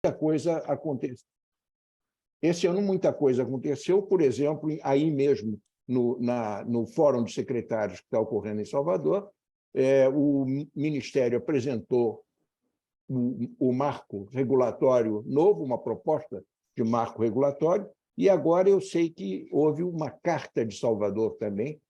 coisa aconteceu. Esse ano muita coisa aconteceu, por exemplo, aí mesmo no Fórum de Secretários que está ocorrendo em Salvador, o Ministério apresentou o marco regulatório novo, uma proposta de marco regulatório, e agora eu sei que houve uma carta de Salvador também,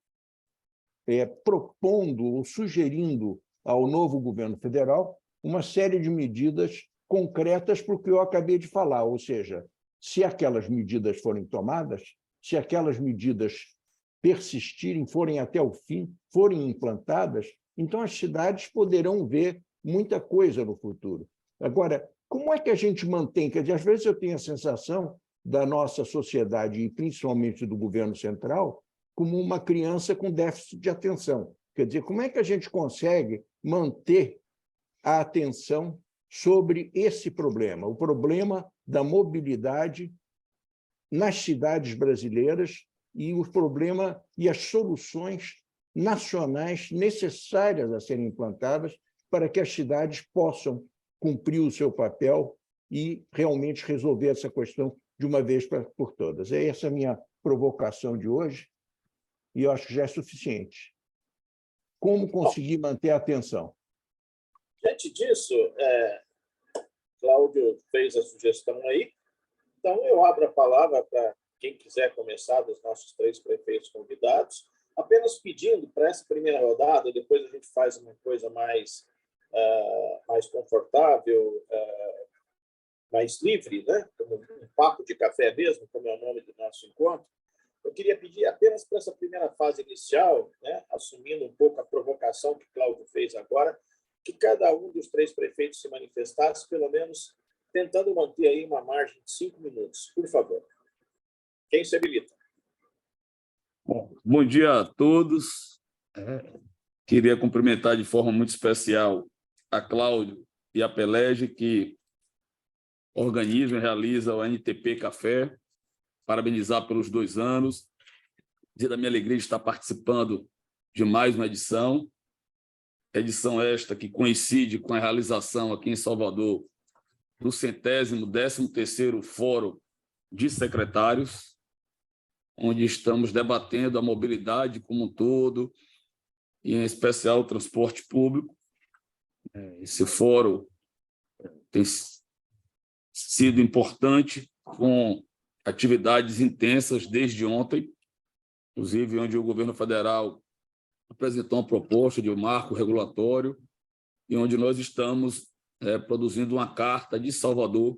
propondo ou sugerindo ao novo governo federal uma série de medidas concretas para o que eu acabei de falar, ou seja, se aquelas medidas forem tomadas, se aquelas medidas persistirem, forem até o fim, forem implantadas, então as cidades poderão ver muita coisa no futuro. Agora, como é que a gente mantém? Quer dizer, às vezes eu tenho a sensação da nossa sociedade, e principalmente do governo central, como uma criança com déficit de atenção. Quer dizer, como é que a gente consegue manter a atenção sobre esse problema, o problema da mobilidade nas cidades brasileiras e o problema e as soluções nacionais necessárias a serem implantadas para que as cidades possam cumprir o seu papel e realmente resolver essa questão de uma vez por todas. É essa a minha provocação de hoje, e eu acho que já é suficiente. Como conseguir manter a atenção? Diante disso, Cláudio fez a sugestão aí, então eu abro a palavra para quem quiser começar, dos nossos 3 prefeitos convidados, apenas pedindo para essa primeira rodada, depois a gente faz uma coisa mais confortável, mais livre, né? Como um papo de café mesmo, como é o nome do nosso encontro. Eu queria pedir apenas para essa primeira fase inicial, né, assumindo um pouco a provocação que Cláudio fez agora, que cada um dos 3 prefeitos se manifestasse, pelo menos tentando manter aí uma margem de 5 minutos. Por favor. Quem se habilita? Bom dia a todos. Queria cumprimentar de forma muito especial a Cláudio e a Pelege, que organizam e realizam o NTP Café. Parabenizar pelos 2 anos. Dizer da minha alegria de estar participando de mais uma edição. Edição esta que coincide com a realização aqui em Salvador do 113º Fórum de Secretários, onde estamos debatendo a mobilidade como um todo, e em especial o transporte público. Esse fórum tem sido importante, com atividades intensas desde ontem, inclusive onde o governo federal apresentou uma proposta de um marco regulatório e onde nós estamos produzindo uma carta de Salvador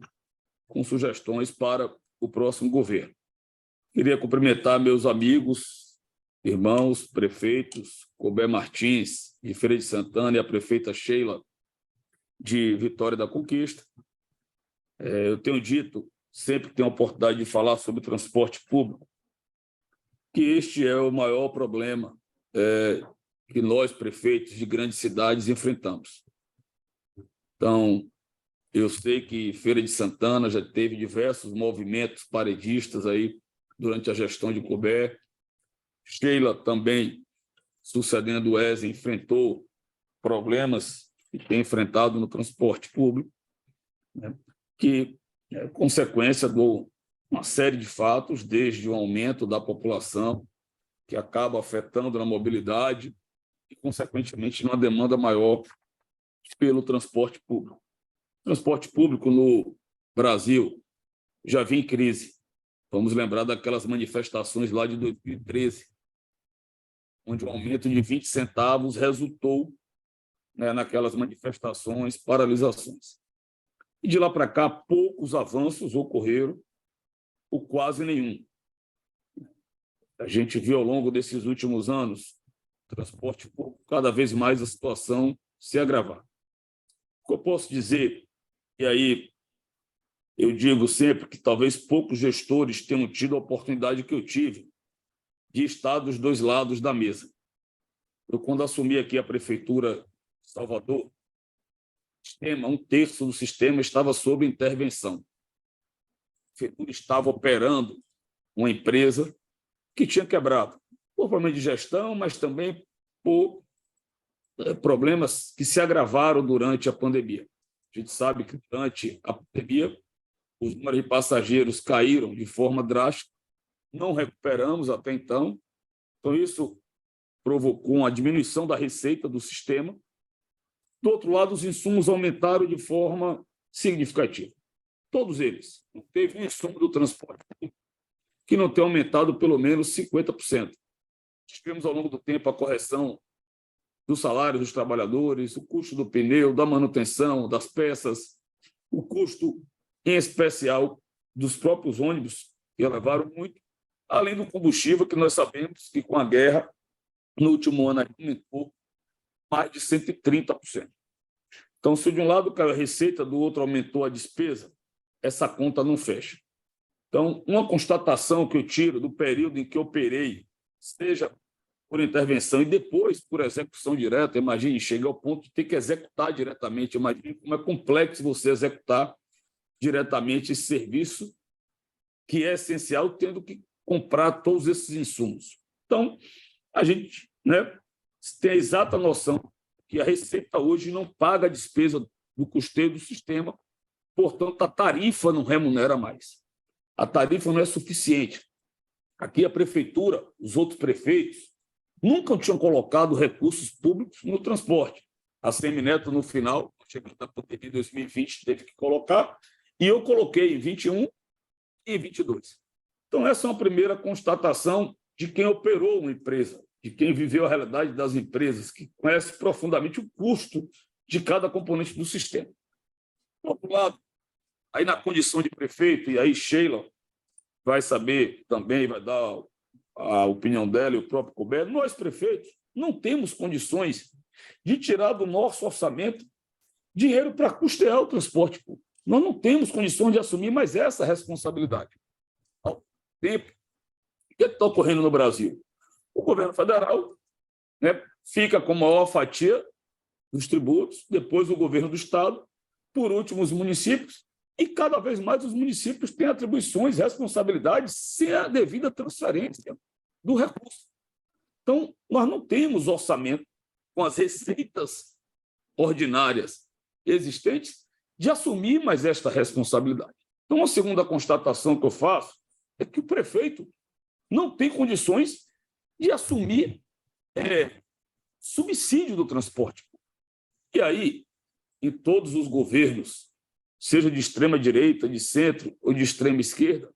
com sugestões para o próximo governo. Queria cumprimentar meus amigos, irmãos, prefeitos, Colbert Martins, de Feira de Santana, e a prefeita Sheila, de Vitória da Conquista. Eu tenho dito, sempre que tenho a oportunidade de falar sobre transporte público, que este é o maior problema que nós, prefeitos de grandes cidades, enfrentamos. Então, eu sei que Feira de Santana já teve diversos movimentos paredistas aí durante a gestão de Colbert. Sheila também, sucedendo o Wesley, enfrentou problemas que tem enfrentado no transporte público, né, que é consequência de uma série de fatos, desde o aumento da população, que acaba afetando na mobilidade e, consequentemente, numa demanda maior pelo transporte público. O transporte público no Brasil já vinha em crise. Vamos lembrar daquelas manifestações lá de 2013, onde o aumento de 20 centavos resultou, né, naquelas manifestações, paralisações. E de lá para cá, poucos avanços ocorreram, ou quase nenhum. A gente viu ao longo desses últimos anos, o transporte público, cada vez mais a situação se agravar. O que eu posso dizer, e aí eu digo sempre que talvez poucos gestores tenham tido a oportunidade que eu tive de estar dos 2 lados da mesa. Eu, quando assumi aqui a prefeitura de Salvador, um terço do sistema estava sob intervenção. A prefeitura estava operando uma empresa que tinha quebrado, por problema de gestão, mas também por problemas que se agravaram durante a pandemia. A gente sabe que durante a pandemia os números de passageiros caíram de forma drástica, não recuperamos até então. Então, isso provocou uma diminuição da receita do sistema. Do outro lado, os insumos aumentaram de forma significativa. Todos eles. Não teve um insumo do transporte que não tenha aumentado pelo menos 50%. Tivemos, ao longo do tempo, a correção do salário dos trabalhadores, o custo do pneu, da manutenção, das peças, o custo, em especial, dos próprios ônibus, que elevaram muito, além do combustível, que nós sabemos que, com a guerra, no último ano, aumentou mais de 130%. Então, se de um lado caiu a receita, do outro aumentou a despesa, essa conta não fecha. Então, uma constatação que eu tiro do período em que eu operei, seja por intervenção e depois por execução direta, imagine, chega ao ponto de ter que executar diretamente, imagine como é complexo você executar diretamente esse serviço, que é essencial, tendo que comprar todos esses insumos. Então, a gente, tem a exata noção que a Receita hoje não paga a despesa do custeio do sistema, portanto, a tarifa não remunera mais. A tarifa não é suficiente. Aqui a prefeitura, os outros prefeitos, nunca tinham colocado recursos públicos no transporte. A Semineto, no final, chegando da pandemia em 2020, teve que colocar, e eu coloquei em 21 e 22. Então, essa é uma primeira constatação de quem operou uma empresa, de quem viveu a realidade das empresas, que conhece profundamente o custo de cada componente do sistema. Por outro lado, aí na condição de prefeito, e aí Sheila vai saber também, vai dar a opinião dela e o próprio Couber, nós, prefeitos, não temos condições de tirar do nosso orçamento dinheiro para custear o transporte público. Nós não temos condições de assumir mais essa responsabilidade. Ao tempo, o que está ocorrendo no Brasil? O governo federal fica com a maior fatia dos tributos, depois o governo do Estado, por último os municípios, e cada vez mais os municípios têm atribuições, responsabilidades, sem a devida transferência do recurso. Então, nós não temos orçamento com as receitas ordinárias existentes de assumir mais esta responsabilidade. Então, a segunda constatação que eu faço é que o prefeito não tem condições de assumir subsídio do transporte. E aí, em todos os governos, seja de extrema-direita, de centro ou de extrema-esquerda,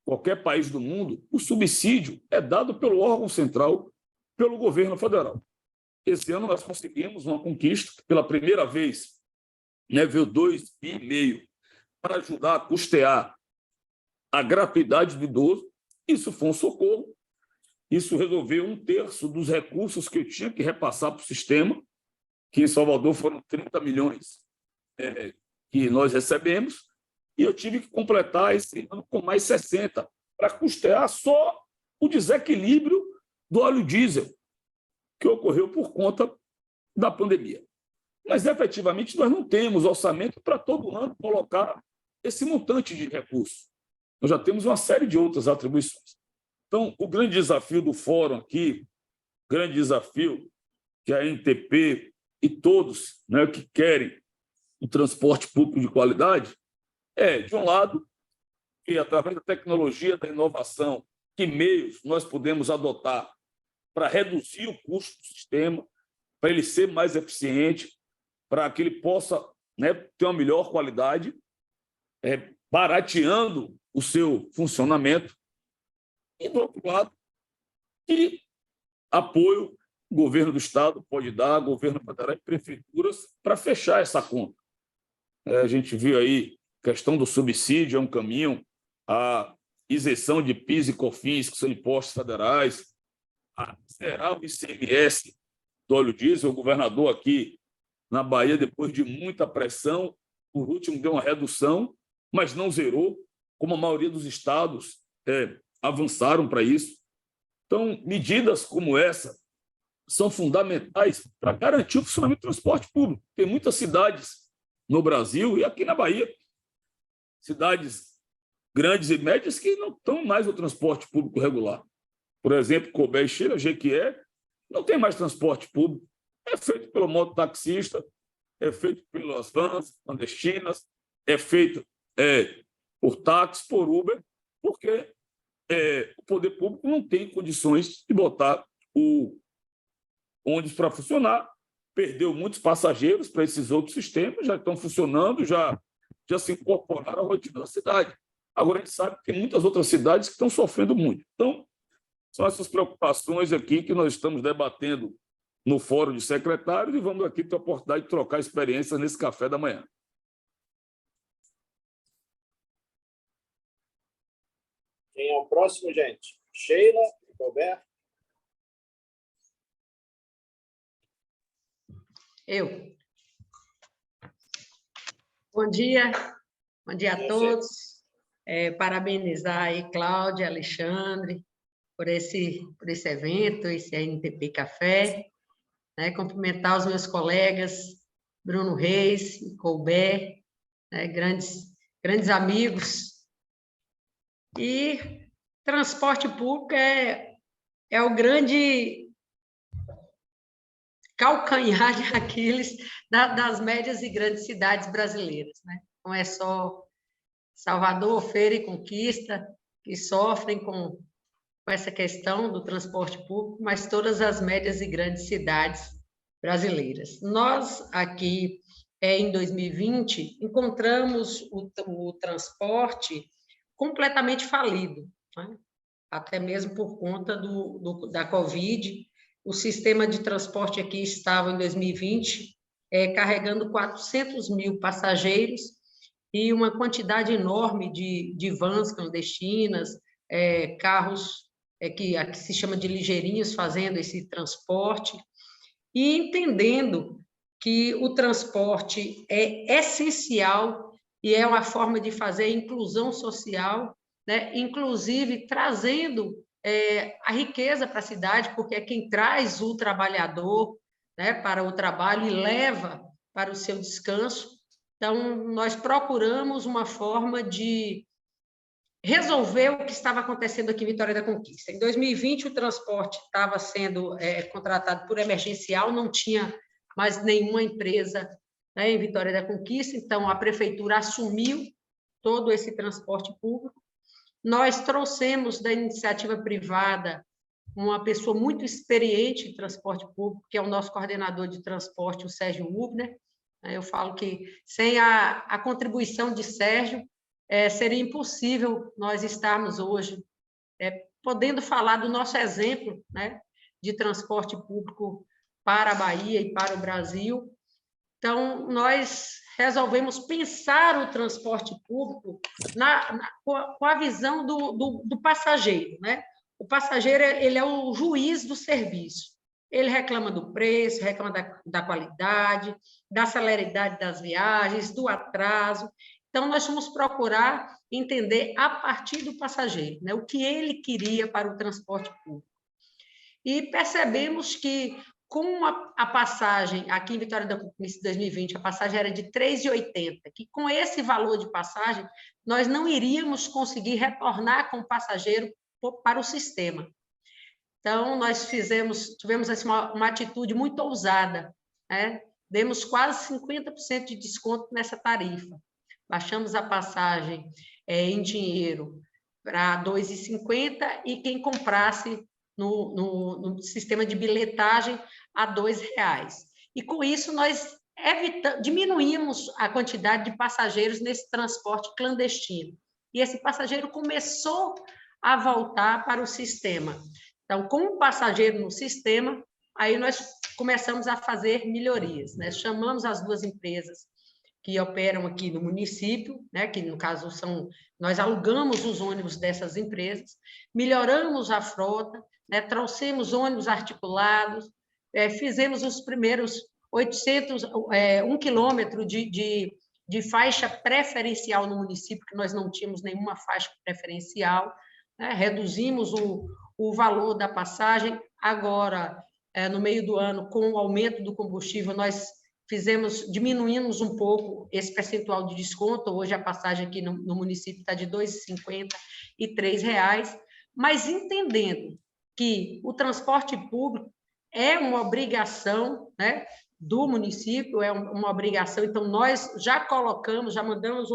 qualquer país do mundo, o subsídio é dado pelo órgão central, pelo governo federal. Esse ano nós conseguimos uma conquista, que pela primeira vez veio 2,5 bilhões para ajudar a custear a gratuidade do idoso. Isso foi um socorro. Isso resolveu 1/3 dos recursos que eu tinha que repassar para o sistema, que em Salvador foram 30 milhões que nós recebemos, e eu tive que completar esse ano com mais 60 para custear só o desequilíbrio do óleo diesel, que ocorreu por conta da pandemia. Mas, efetivamente, nós não temos orçamento para todo ano colocar esse montante de recursos. Nós já temos uma série de outras atribuições. Então, o grande desafio do fórum aqui, o grande desafio que a NTP e todos que querem o transporte público de qualidade é, de um lado, que através da tecnologia, da inovação, que meios nós podemos adotar para reduzir o custo do sistema, para ele ser mais eficiente, para que ele possa ter uma melhor qualidade, barateando o seu funcionamento. E, do outro lado, que apoio o governo do Estado pode dar, governo federal e prefeituras, para fechar essa conta. A gente viu aí a questão do subsídio, é um caminho, a isenção de PIS e COFINS, que são impostos federais, a zerar o ICMS do óleo diesel. O governador aqui na Bahia, depois de muita pressão, por último deu uma redução, mas não zerou, como a maioria dos estados avançaram para isso. Então, medidas como essa são fundamentais para garantir o funcionamento do transporte público. Tem muitas cidades no Brasil e aqui na Bahia, cidades grandes e médias que não estão mais no transporte público regular. Por exemplo, Couber e Sheila, Jequié, não tem mais transporte público. É feito pelo mototaxista, é feito pelas vans clandestinas, é feito por táxi, por Uber, porque o poder público não tem condições de botar o ônibus para funcionar, perdeu muitos passageiros para esses outros sistemas, já estão funcionando, já se incorporaram à rotina da cidade. Agora, a gente sabe que tem muitas outras cidades que estão sofrendo muito. Então, são essas preocupações aqui que nós estamos debatendo no Fórum de Secretários e vamos aqui ter a oportunidade de trocar experiências nesse café da manhã. Quem é o próximo, gente? Sheila, Roberto? Eu. Bom dia a todos. Parabenizar aí Cláudia, Alexandre, por esse evento, esse ANTP Café. Cumprimentar os meus colegas, Bruno Reis e Colbert, grandes amigos. E transporte público é o grande calcanhar de Aquiles das médias e grandes cidades brasileiras. Não é só Salvador, Feira e Conquista que sofrem com essa questão do transporte público, mas todas as médias e grandes cidades brasileiras. Nós, aqui, em 2020, encontramos o transporte completamente falido, até mesmo por conta da Covid. O sistema de transporte aqui estava, em 2020, carregando 400 mil passageiros e uma quantidade enorme de vans clandestinas, carros que se chama de ligeirinhos fazendo esse transporte, e entendendo que o transporte é essencial e é uma forma de fazer inclusão social, inclusive trazendo a riqueza para a cidade, porque é quem traz o trabalhador para o trabalho e leva para o seu descanso. Então, nós procuramos uma forma de resolver o que estava acontecendo aqui em Vitória da Conquista. Em 2020, o transporte estava sendo contratado por emergencial, não tinha mais nenhuma empresa em Vitória da Conquista, então a prefeitura assumiu todo esse transporte público. Nós trouxemos da iniciativa privada uma pessoa muito experiente em transporte público, que é o nosso coordenador de transporte, o Sérgio Hubner. Eu falo que sem a contribuição de Sérgio, seria impossível nós estarmos hoje podendo falar do nosso exemplo de transporte público para a Bahia e para o Brasil. Então, nós resolvemos pensar o transporte público com a visão do passageiro. O passageiro ele é o juiz do serviço. Ele reclama do preço, reclama da qualidade, da celeridade das viagens, do atraso. Então, nós fomos procurar entender a partir do passageiro, o que ele queria para o transporte público. E percebemos que, com a passagem, aqui em Vitória da Conquista, 2020, a passagem era de R$ 3,80, que com esse valor de passagem, nós não iríamos conseguir retornar com o passageiro para o sistema. Então, nós tivemos assim, uma atitude muito ousada, demos quase 50% de desconto nessa tarifa. Baixamos a passagem em dinheiro para R$ 2,50 e quem comprasse no sistema de bilhetagem a R$ 2,00. E, com isso, nós diminuímos a quantidade de passageiros nesse transporte clandestino. E esse passageiro começou a voltar para o sistema. Então, com o passageiro no sistema, aí nós começamos a fazer melhorias. Chamamos as duas empresas que operam aqui no município, que no caso nós alugamos os ônibus dessas empresas, melhoramos a frota, trouxemos ônibus articulados, fizemos os primeiros 1 quilômetro de faixa preferencial no município, que nós não tínhamos nenhuma faixa preferencial, reduzimos o valor da passagem. Agora, no meio do ano, com o aumento do combustível, nós diminuímos um pouco esse percentual de desconto. Hoje a passagem aqui no município está de R$ 2,50 e R$ 3,00, mas entendendo que o transporte público é uma obrigação do município, é uma obrigação. Então, nós já colocamos, já mandamos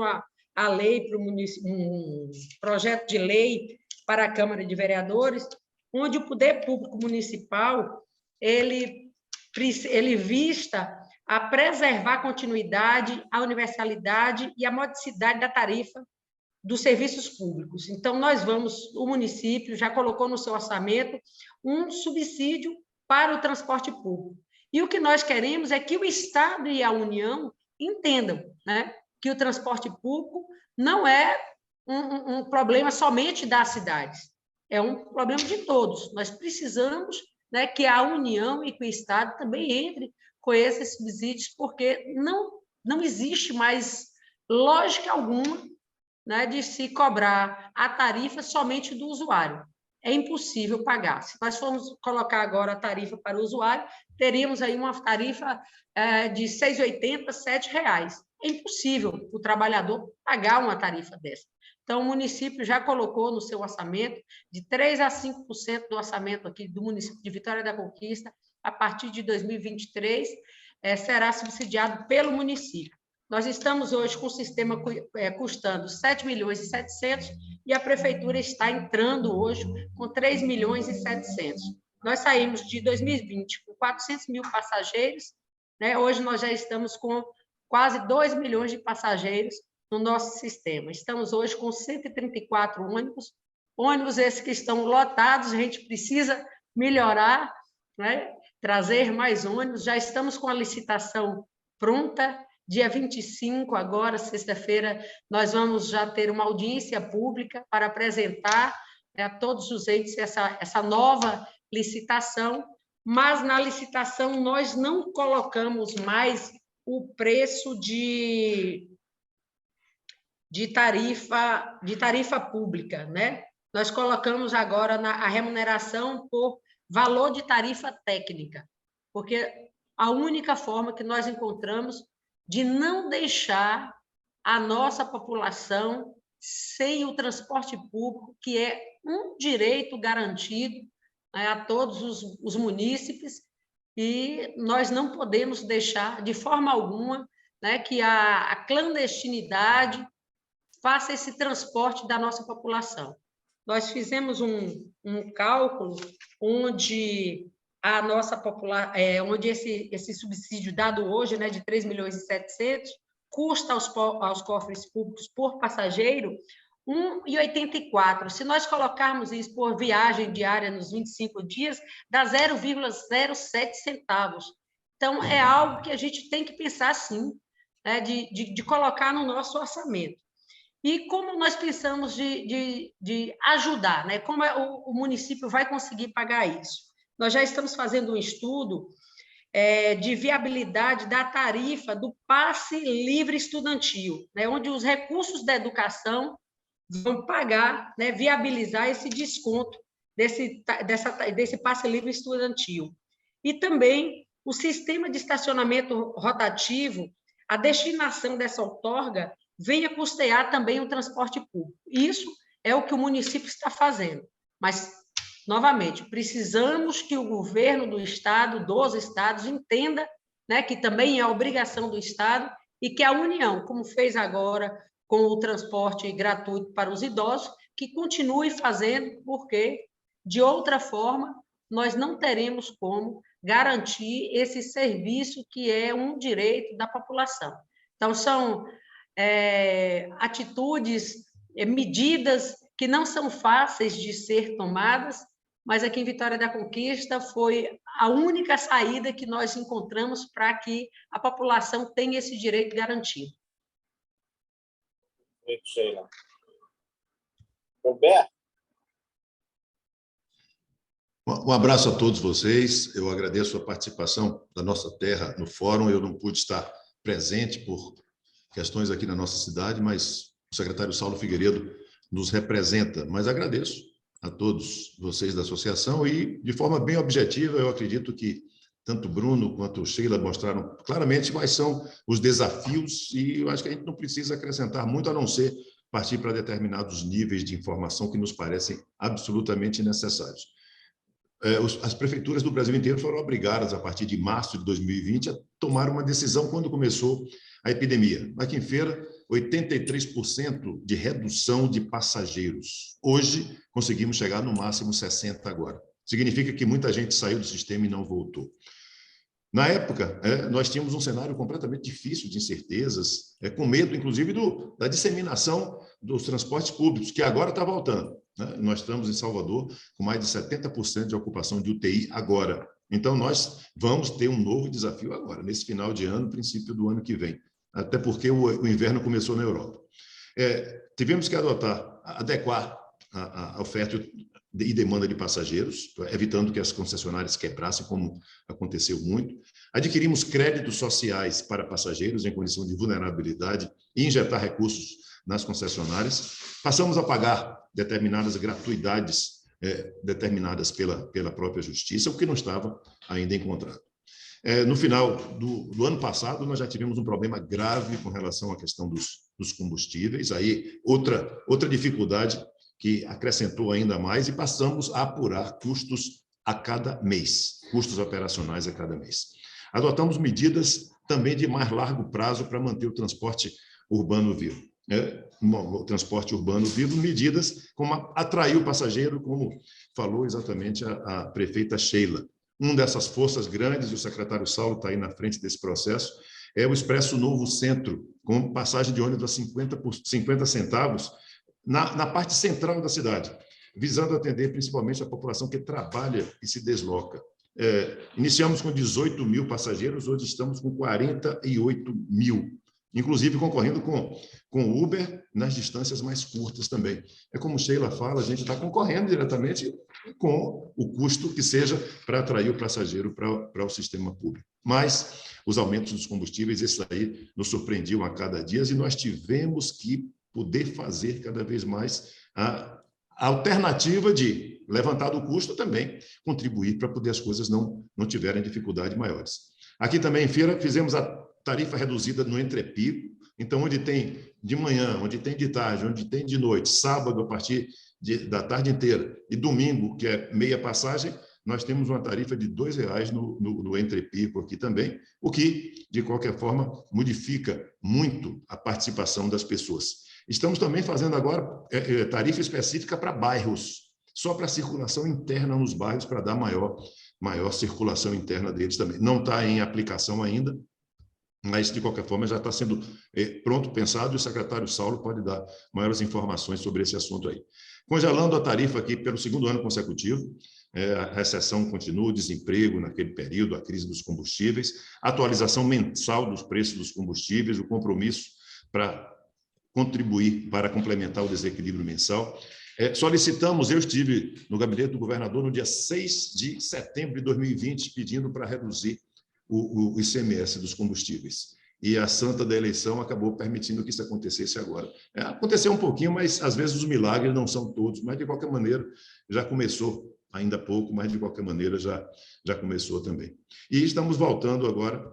a lei para o município, um projeto de lei para a Câmara de Vereadores, onde o poder público municipal ele vista a preservar a continuidade, a universalidade e a modicidade da tarifa dos serviços públicos. Então, o município já colocou no seu orçamento um subsídio para o transporte público. E o que nós queremos é que o Estado e a União entendam, né, que o transporte público não é um problema somente das cidades, é um problema de todos. Nós precisamos, né, que a União e que o Estado também entrem com esses subsídios, porque não existe mais lógica alguma, né, de se cobrar a tarifa somente do usuário. É impossível pagar. Se nós formos colocar agora a tarifa para o usuário, teríamos aí uma tarifa de R$ 6,80, R$ 7,00. É impossível o trabalhador pagar uma tarifa dessa. Então, o município já colocou no seu orçamento de 3% a 5% do orçamento aqui do município de Vitória da Conquista, a partir de 2023, será subsidiado pelo município. Nós estamos hoje com o sistema custando 7.700.000 e a prefeitura está entrando hoje com 3.700.000. Nós saímos de 2020 com 400.000 passageiros, né? Hoje nós já estamos com quase 2 milhões de passageiros no nosso sistema. Estamos hoje com 134 ônibus esses que estão lotados, a gente precisa melhorar, né? Trazer mais ônibus, já estamos com a licitação pronta. Dia 25, agora, sexta-feira, nós vamos já ter uma audiência pública para apresentar, né, a todos os entes essa nova licitação, mas na licitação nós não colocamos mais o preço de tarifa pública, né? Nós colocamos agora a remuneração por valor de tarifa técnica, porque a única forma que nós encontramos de não deixar a nossa população sem o transporte público, que é um direito garantido, né, a todos os munícipes, e nós não podemos deixar, de forma alguma, né, que a clandestinidade faça esse transporte da nossa população. Nós fizemos um cálculo onde a nossa população, onde esse subsídio dado hoje, né, de 3.700.000, custa aos cofres públicos por passageiro R$ 1,84. Se nós colocarmos isso por viagem diária nos 25 dias, dá 0,07 centavos. Então, é algo que a gente tem que pensar, sim, né, de colocar no nosso orçamento. E como nós pensamos de ajudar, né? Como o município vai conseguir pagar isso? Nós já estamos fazendo um estudo de viabilidade da tarifa do passe livre estudantil, né, onde os recursos da educação vão pagar, né, viabilizar esse desconto desse passe livre estudantil. E também o sistema de estacionamento rotativo, a destinação dessa outorga venha custear também o transporte público. Isso é o que o município está fazendo, mas novamente, precisamos que o governo do Estado, dos estados, entenda, né, que também é obrigação do Estado e que a União, como fez agora com o transporte gratuito para os idosos, que continue fazendo, porque, de outra forma, nós não teremos como garantir esse serviço que é um direito da população. Então, são atitudes, medidas que não são fáceis de ser tomadas, mas aqui em Vitória da Conquista foi a única saída que nós encontramos para que a população tenha esse direito garantido. Sheila. Roberto? Um abraço a todos vocês. Eu agradeço a participação da nossa terra no fórum. Eu não pude estar presente por questões aqui na nossa cidade, mas o secretário Saulo Figueiredo nos representa. Mas agradeço a todos vocês da associação e, de forma bem objetiva, eu acredito que tanto Bruno quanto Sheila mostraram claramente quais são os desafios e eu acho que a gente não precisa acrescentar muito, a não ser partir para determinados níveis de informação que nos parecem absolutamente necessários. as prefeituras do Brasil inteiro foram obrigadas, a partir de março de 2020, a tomar uma decisão quando começou a epidemia. Aqui em Feira, 83% de redução de passageiros. Hoje, conseguimos chegar no máximo 60% agora. Significa que muita gente saiu do sistema e não voltou. Na época, nós tínhamos um cenário completamente difícil de incertezas, com medo, inclusive, da disseminação dos transportes públicos, que agora está voltando. Nós estamos em Salvador com mais de 70% de ocupação de UTI agora. Então, nós vamos ter um novo desafio agora, nesse final de ano, princípio do ano que vem, até porque o inverno começou na Europa. Tivemos que adequar a oferta e demanda de passageiros, evitando que as concessionárias quebrassem, como aconteceu muito. Adquirimos créditos sociais para passageiros em condição de vulnerabilidade e injetar recursos nas concessionárias. Passamos a pagar determinadas gratuidades determinadas pela própria Justiça, o que não estava ainda encontrado. No final do ano passado, nós já tivemos um problema grave com relação à questão dos combustíveis. Aí, outra dificuldade que acrescentou ainda mais, e passamos a apurar custos a cada mês, custos operacionais a cada mês. Adotamos medidas também de mais largo prazo para manter o transporte urbano vivo. O transporte urbano vivo, medidas como atrair o passageiro, como falou exatamente a prefeita Sheila. Uma dessas forças grandes, e o secretário Saulo está aí na frente desse processo, é o Expresso Novo Centro, com passagem de ônibus a 50 centavos, na parte central da cidade, visando atender principalmente a população que trabalha e se desloca. Iniciamos com 18 mil passageiros, hoje estamos com 48 mil, inclusive concorrendo com Uber nas distâncias mais curtas também. Como Sheila fala, a gente está concorrendo diretamente com o custo que seja para atrair o passageiro para o sistema público. Mas os aumentos dos combustíveis, esses aí nos surpreendiam a cada dia, e nós tivemos que poder fazer cada vez mais a alternativa de levantar do custo também, contribuir para poder as coisas não tiverem dificuldades maiores. Aqui também em Feira fizemos a tarifa reduzida no entrepico, então onde tem de manhã, onde tem de tarde, onde tem de noite, sábado a partir da tarde inteira e domingo, que é meia passagem, nós temos uma tarifa de R$ 2,00 no entrepico aqui também, o que, de qualquer forma, modifica muito a participação das pessoas. Estamos também fazendo agora tarifa específica para bairros, só para circulação interna nos bairros, para dar maior circulação interna deles também. Não está em aplicação ainda, mas, de qualquer forma, já está sendo pronto, pensado, e o secretário Saulo pode dar maiores informações sobre esse assunto aí. Congelando a tarifa aqui pelo segundo ano consecutivo, a recessão continua, o desemprego naquele período, a crise dos combustíveis, a atualização mensal dos preços dos combustíveis, o compromisso para contribuir para complementar o desequilíbrio mensal. Solicitamos, eu estive no gabinete do governador no dia 6 de setembro de 2020, pedindo para reduzir o ICMS dos combustíveis. E a santa da eleição acabou permitindo que isso acontecesse agora. Aconteceu um pouquinho, mas às vezes os milagres não são todos, mas de qualquer maneira já começou, ainda pouco, mas de qualquer maneira já começou também. E estamos voltando agora,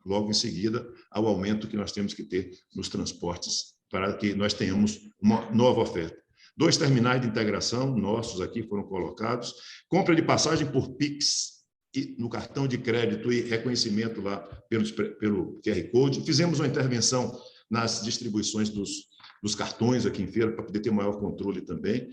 logo em seguida, ao aumento que nós temos que ter nos transportes, para que nós tenhamos uma nova oferta. 2 terminais de integração nossos aqui foram colocados, compra de passagem por Pix, e no cartão de crédito e reconhecimento lá pelo QR Code. Fizemos uma intervenção nas distribuições dos cartões aqui em Feira, para poder ter maior controle também.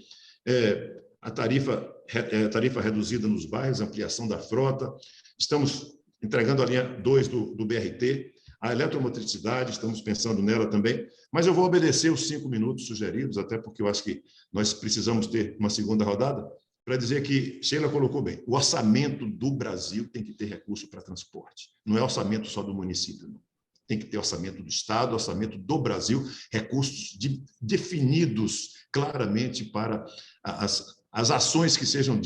A tarifa reduzida nos bairros, ampliação da frota. Estamos entregando a linha 2 do BRT, a eletromotricidade, estamos pensando nela também, mas eu vou obedecer os 5 minutos sugeridos, até porque eu acho que nós precisamos ter uma segunda rodada, para dizer que Sheila colocou bem, o orçamento do Brasil tem que ter recurso para transporte, não é orçamento só do município, não. Tem que ter orçamento do Estado, orçamento do Brasil, recursos definidos claramente para as ações que sejam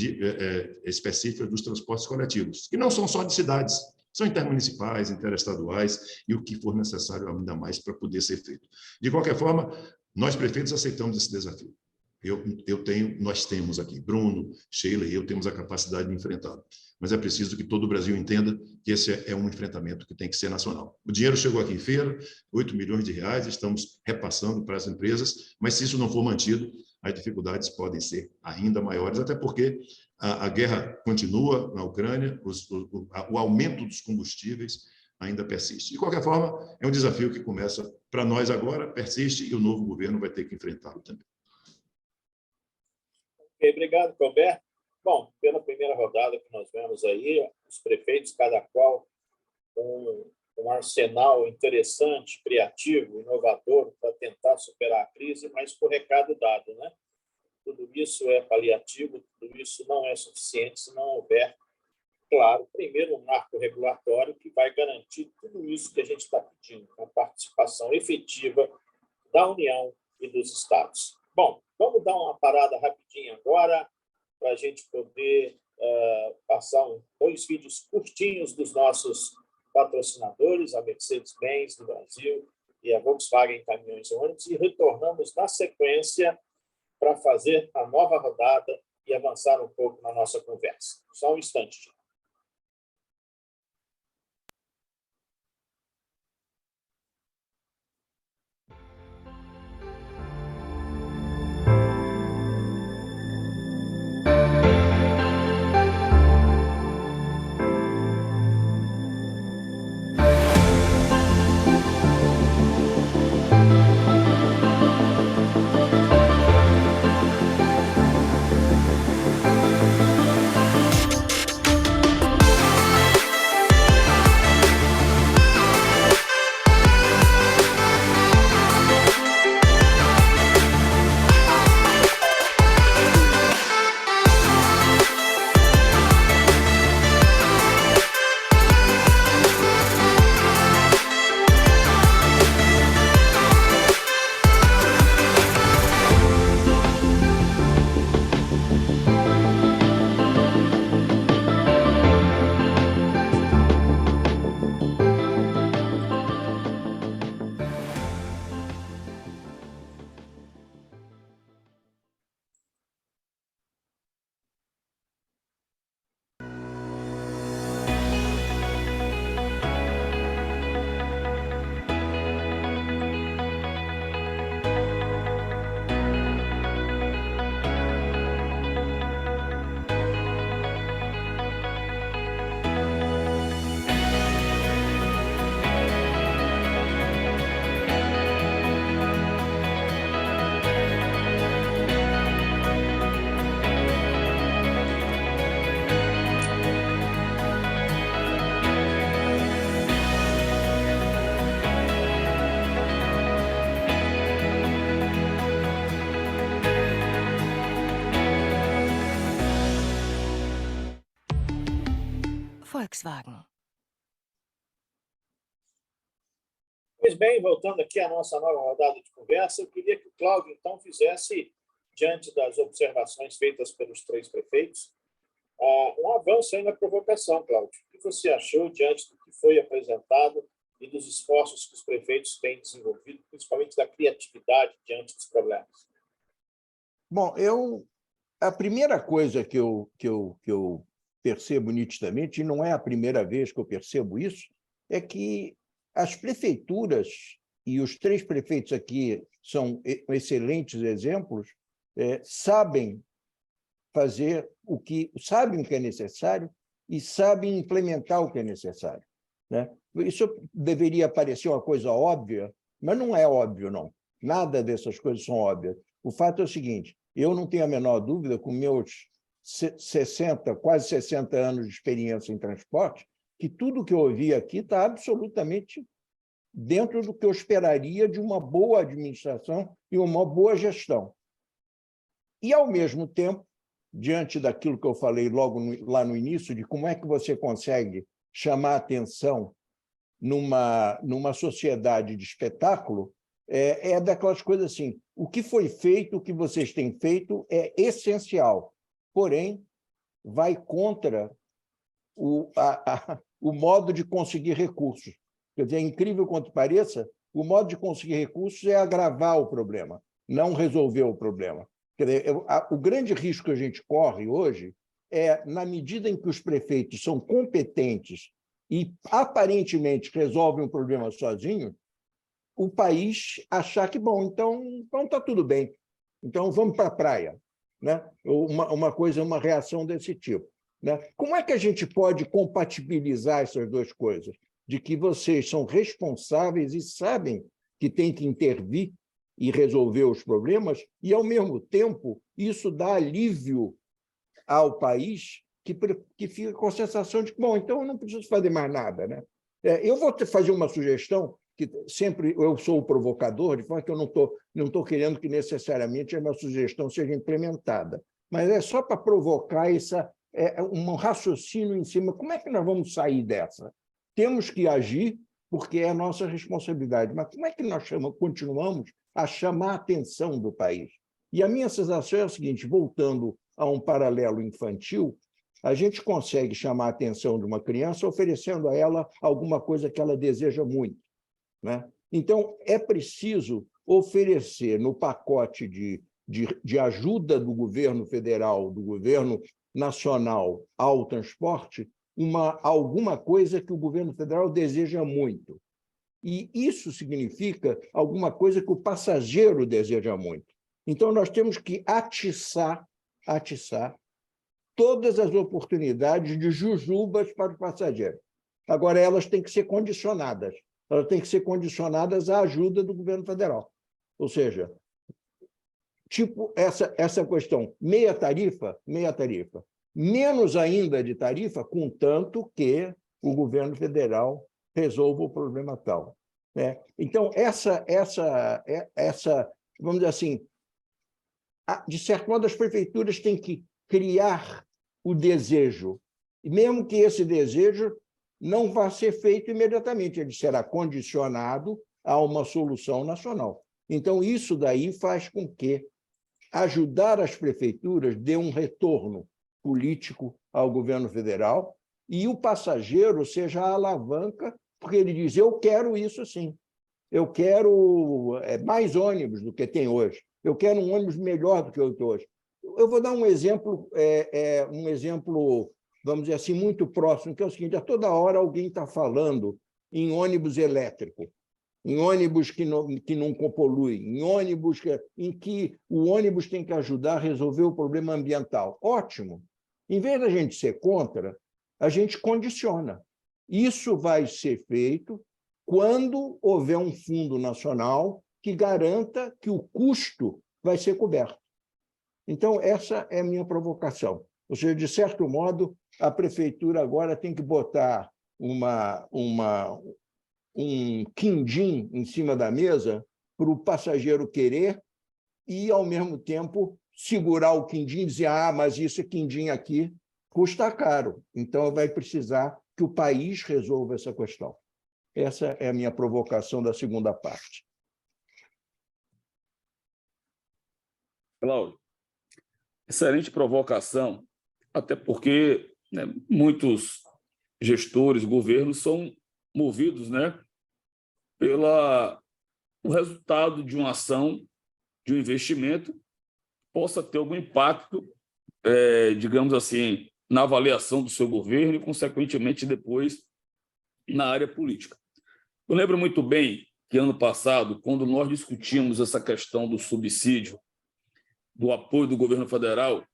específicas dos transportes coletivos, que não são só de cidades, são intermunicipais, interestaduais e o que for necessário ainda mais para poder ser feito. De qualquer forma, nós prefeitos aceitamos esse desafio. Nós temos aqui, Bruno, Sheila e eu temos a capacidade de enfrentá-lo. Mas é preciso que todo o Brasil entenda que esse é um enfrentamento que tem que ser nacional. O dinheiro chegou aqui em Feira, R$ 8 milhões, estamos repassando para as empresas, mas se isso não for mantido, as dificuldades podem ser ainda maiores, até porque a guerra continua na Ucrânia, o aumento dos combustíveis ainda persiste. De qualquer forma, é um desafio que começa para nós agora, persiste, e o novo governo vai ter que enfrentá-lo também. Ok, obrigado, Roberto. Bom, pela primeira rodada que nós vemos aí, os prefeitos, cada qual com um arsenal interessante, criativo, inovador, para tentar superar a crise, mas com o recado dado, né? Tudo isso é paliativo, tudo isso não é suficiente se não houver, claro, primeiro um marco regulatório que vai garantir tudo isso que a gente está pedindo, a participação efetiva da União e dos Estados. Bom, vamos dar uma parada rapidinho agora para a gente poder passar dois vídeos curtinhos dos nossos patrocinadores, a Mercedes-Benz do Brasil e a Volkswagen Caminhões e Ônibus, e retornamos na sequência para fazer a nova rodada e avançar um pouco na nossa conversa. Só um instante. Volkswagen. Pois bem, voltando aqui à nossa nova rodada de conversa, eu queria que o Cláudio, então, fizesse, diante das observações feitas pelos três prefeitos, um avanço aí na provocação, Cláudio. O que você achou diante do que foi apresentado e dos esforços que os prefeitos têm desenvolvido, principalmente da criatividade diante dos problemas? Bom, a primeira coisa que eu percebo nitidamente, e não é a primeira vez que eu percebo isso, é que as prefeituras, e os três prefeitos aqui são excelentes exemplos, sabem fazer sabem o que é necessário e sabem implementar o que é necessário, né? Isso deveria parecer uma coisa óbvia, mas não é óbvio, não. Nada dessas coisas são óbvias. O fato é o seguinte: eu não tenho a menor dúvida, com meus 60, quase 60 anos de experiência em transporte, que tudo que eu ouvi aqui está absolutamente dentro do que eu esperaria de uma boa administração e uma boa gestão. E, ao mesmo tempo, diante daquilo que eu falei lá no início, de como é que você consegue chamar atenção numa sociedade de espetáculo, é daquelas coisas assim: o que foi feito, o que vocês têm feito é essencial, porém, vai contra o modo de conseguir recursos. Quer dizer, é incrível quanto pareça, o modo de conseguir recursos é agravar o problema, não resolver o problema. Quer dizer, o grande risco que a gente corre hoje é, na medida em que os prefeitos são competentes e aparentemente resolvem o problema sozinho, o país achar que, bom, então está tudo bem. então vamos para a praia, né? Uma reação desse tipo, né? Como é que a gente pode compatibilizar essas duas coisas? De que vocês são responsáveis e sabem que tem que intervir e resolver os problemas, e, ao mesmo tempo, isso dá alívio ao país que fica com a sensação de que, bom, então eu não preciso fazer mais nada, né? Eu vou fazer uma sugestão, que sempre eu sou o provocador, de forma que eu não estou querendo que necessariamente a minha sugestão seja implementada, mas é só para provocar um raciocínio em cima. Como é que nós vamos sair dessa? Temos que agir, porque é a nossa responsabilidade, mas como é que nós continuamos a chamar a atenção do país? E a minha sensação é a seguinte, voltando a um paralelo infantil, a gente consegue chamar a atenção de uma criança oferecendo a ela alguma coisa que ela deseja muito, né? Então, é preciso oferecer no pacote de ajuda do governo federal, do governo nacional ao transporte, alguma coisa que o governo federal deseja muito. E isso significa alguma coisa que o passageiro deseja muito. Então, nós temos que atiçar todas as oportunidades de jujubas para o passageiro. Agora, elas têm que ser condicionadas. Elas têm que ser condicionadas à ajuda do governo federal. Ou seja, tipo essa questão, meia tarifa, menos ainda de tarifa, contanto que o governo federal resolva o problema tal, né? Então, vamos dizer assim, de certo modo, as prefeituras têm que criar o desejo, e mesmo que esse desejo não vá ser feito imediatamente, ele será condicionado a uma solução nacional. Então, isso daí faz com que ajudar as prefeituras dê um retorno político ao governo federal e o passageiro seja a alavanca, porque ele diz, eu quero isso sim, eu quero mais ônibus do que tem hoje, eu quero um ônibus melhor do que eu tenho hoje. Eu vou dar um exemplo, vamos dizer assim, muito próximo, que é o seguinte, a toda hora alguém está falando em ônibus elétrico, em ônibus que não polui, em ônibus em que o ônibus tem que ajudar a resolver o problema ambiental. Ótimo! Em vez da gente ser contra, a gente condiciona. Isso vai ser feito quando houver um fundo nacional que garanta que o custo vai ser coberto. Então, essa é a minha provocação. Ou seja, de certo modo, a prefeitura agora tem que botar um quindim em cima da mesa para o passageiro querer e, ao mesmo tempo, segurar o quindim e dizer mas esse quindim aqui custa caro, então vai precisar que o país resolva essa questão. Essa é a minha provocação da segunda parte. Cláudio, excelente provocação, até porque muitos gestores, governos são movidos pelo resultado de uma ação, de um investimento, possa ter algum impacto, digamos assim, na avaliação do seu governo e, consequentemente, depois na área política. Eu lembro muito bem que, ano passado, quando nós discutimos essa questão do subsídio, do apoio do governo federal,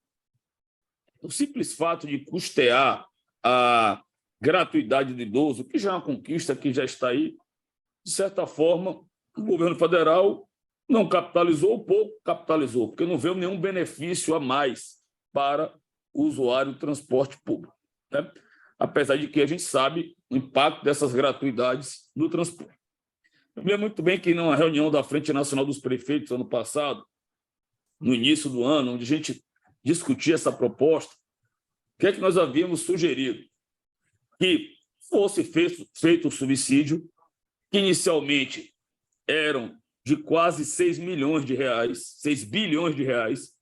o simples fato de custear a gratuidade do idoso, que já é uma conquista, que já está aí, de certa forma, o governo federal não capitalizou ou pouco capitalizou, porque não veio nenhum benefício a mais para o usuário do transporte público, né? Apesar de que a gente sabe o impacto dessas gratuidades no transporte. Eu lembro muito bem que, numa reunião da Frente Nacional dos Prefeitos, ano passado, no início do ano, onde a gente discutia essa proposta, o que é que nós havíamos sugerido? Que fosse feito o subsídio, que inicialmente eram de quase 6 milhões de reais, 6 bilhões de reais,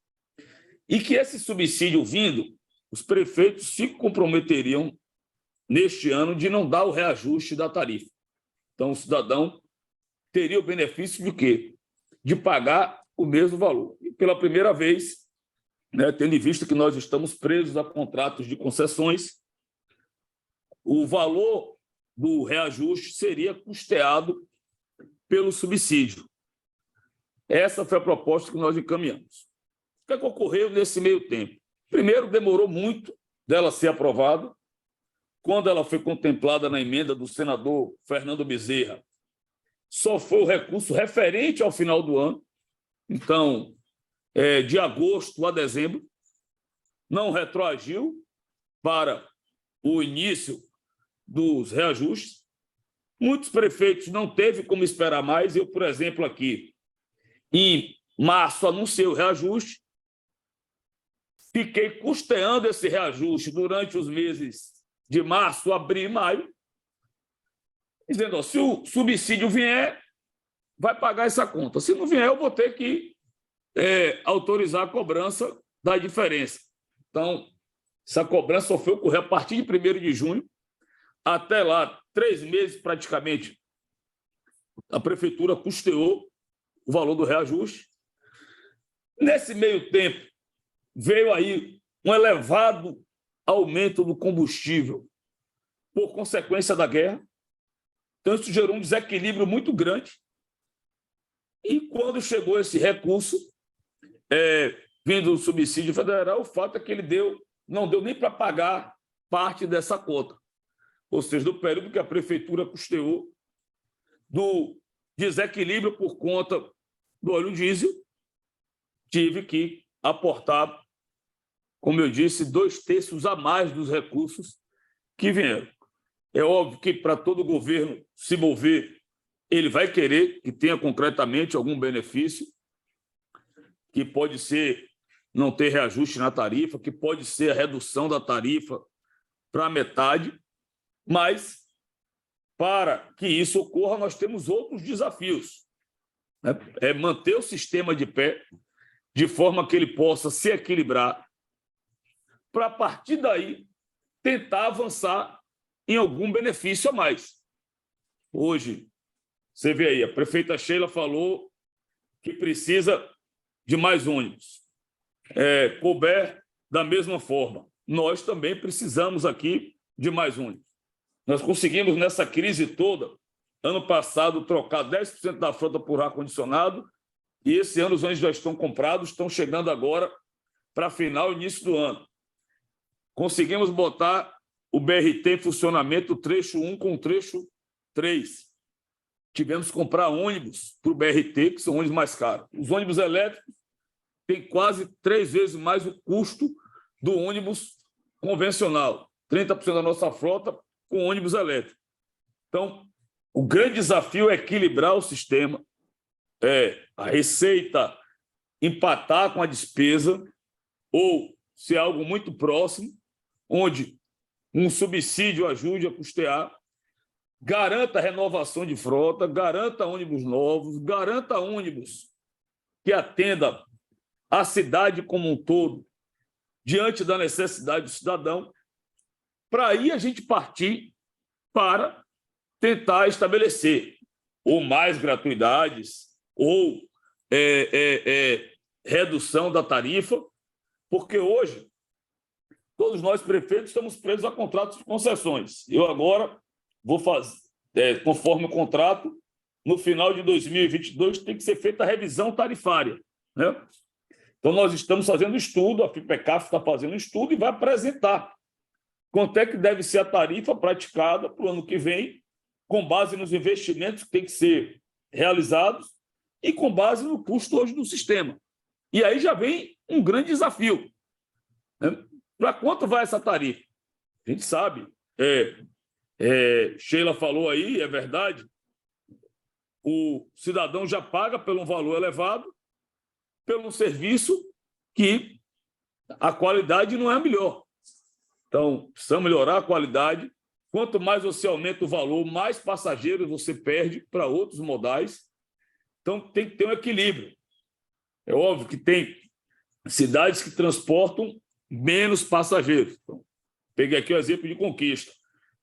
e que esse subsídio vindo, os prefeitos se comprometeriam neste ano de não dar o reajuste da tarifa. Então, o cidadão teria o benefício de quê? De pagar o mesmo valor. E pela primeira vez, tendo em vista que nós estamos presos a contratos de concessões, o valor do reajuste seria custeado pelo subsídio. Essa foi a proposta que nós encaminhamos. O que é que ocorreu nesse meio tempo? Primeiro, demorou muito dela ser aprovada. Quando ela foi contemplada na emenda do senador Fernando Bezerra, só foi o recurso referente ao final do ano. Então, de agosto a dezembro, não retroagiu para o início dos reajustes. Muitos prefeitos não teve como esperar mais. Eu, por exemplo, aqui, em março, anunciei o reajuste, fiquei custeando esse reajuste durante os meses de março, abril e maio, dizendo, ó, se o subsídio vier, vai pagar essa conta. Se não vier, eu vou ter que autorizar a cobrança da diferença. Então, essa cobrança só foi ocorrer a partir de 1º de junho, até lá, 3 meses praticamente, a prefeitura custeou o valor do reajuste. Nesse meio tempo, veio aí um elevado aumento do combustível por consequência da guerra. Então, isso gerou um desequilíbrio muito grande. E quando chegou esse recurso, vindo do subsídio federal, o fato é que ele não deu nem para pagar parte dessa conta. Ou seja, do período que a prefeitura custeou, do desequilíbrio por conta do óleo diesel, tive que aportar, como eu disse, 2/3 a mais dos recursos que vieram. É óbvio que, para todo governo se mover, ele vai querer que tenha concretamente algum benefício, que pode ser não ter reajuste na tarifa, que pode ser a redução da tarifa para metade, mas, para que isso ocorra, nós temos outros desafios. É manter o sistema de pé, de forma que ele possa se equilibrar, para, a partir daí, tentar avançar em algum benefício a mais. Hoje, você vê aí, a prefeita Sheila falou que precisa de mais ônibus. Couber, da mesma forma. Nós também precisamos aqui de mais ônibus. Nós conseguimos, nessa crise toda, ano passado, trocar 10% da frota por ar-condicionado, e esse ano os ônibus já estão comprados, estão chegando agora para final e início do ano. Conseguimos botar o BRT em funcionamento, o trecho 1 com o trecho 3. Tivemos que comprar ônibus para o BRT, que são ônibus mais caros. Os ônibus elétricos têm quase 3 vezes mais o custo do ônibus convencional. 30% da nossa frota com ônibus elétrico. Então, o grande desafio é equilibrar o sistema, a receita empatar com a despesa, ou ser algo muito próximo, onde um subsídio ajude a custear, garanta a renovação de frota, garanta ônibus novos, garanta ônibus que atenda a cidade como um todo, diante da necessidade do cidadão, para aí a gente partir para tentar estabelecer ou mais gratuidades ou redução da tarifa, porque hoje todos nós, prefeitos, estamos presos a contratos de concessões. Eu agora vou fazer, conforme o contrato, no final de 2022 tem que ser feita a revisão tarifária, né? Então, nós estamos fazendo estudo, a FIPECAF está fazendo estudo e vai apresentar quanto é que deve ser a tarifa praticada para o ano que vem, com base nos investimentos que têm que ser realizados e com base no custo hoje do sistema. E aí já vem um grande desafio, né? Para quanto vai essa tarifa? A gente sabe, Sheila falou aí, é verdade, o cidadão já paga por um valor elevado, pelo serviço que a qualidade não é a melhor. Então, precisa melhorar a qualidade. Quanto mais você aumenta o valor, mais passageiros você perde para outros modais. Então, tem que ter um equilíbrio. É óbvio que tem cidades que transportam menos passageiros. Então, peguei aqui o exemplo de Conquista.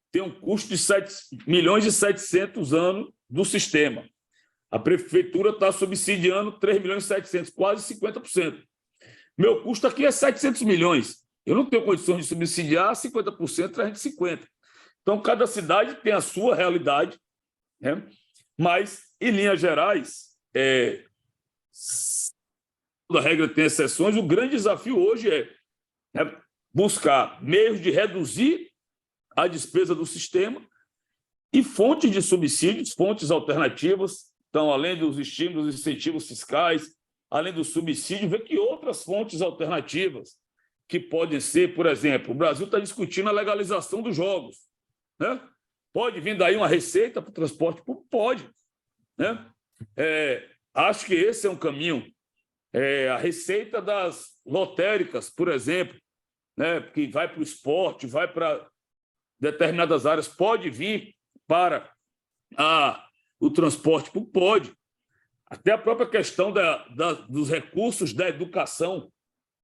Tem um custo de 7,7 milhões ano do sistema. A prefeitura está subsidiando 3,7 milhões, quase 50%. Meu custo aqui é 700 milhões. Eu não tenho condições de subsidiar 50%, 350. Então, cada cidade tem a sua realidade, né? Mas, em linhas gerais, Toda regra tem exceções. O grande desafio hoje é buscar meios de reduzir a despesa do sistema e fontes de subsídios, fontes alternativas. Então, além dos estímulos e incentivos fiscais, além do subsídio, ver que outras fontes alternativas que podem ser, por exemplo, o Brasil está discutindo a legalização dos jogos, né? Pode vir daí uma receita para o transporte público? Pode, né? Acho que esse é um caminho. A receita das lotéricas, por exemplo, né, que vai para o esporte, vai para determinadas áreas, pode vir para o transporte público? Pode. Até a própria questão dos recursos da educação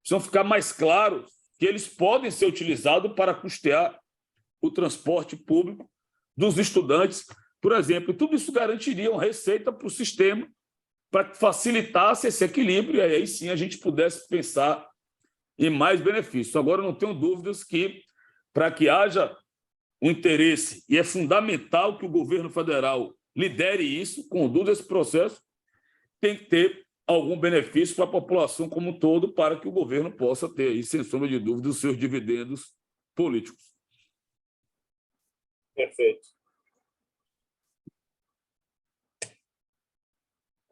precisam ficar mais claros que eles podem ser utilizados para custear o transporte público dos estudantes, por exemplo. E tudo isso garantiria uma receita para o sistema para que facilitasse esse equilíbrio e aí sim a gente pudesse pensar em mais benefícios. Agora, não tenho dúvidas que, para que haja um interesse, e é fundamental que o governo federal lidere isso, conduza esse processo, tem que ter algum benefício para a população como um todo, para que o governo possa ter, aí, sem sombra de dúvida, os seus dividendos políticos. Perfeito.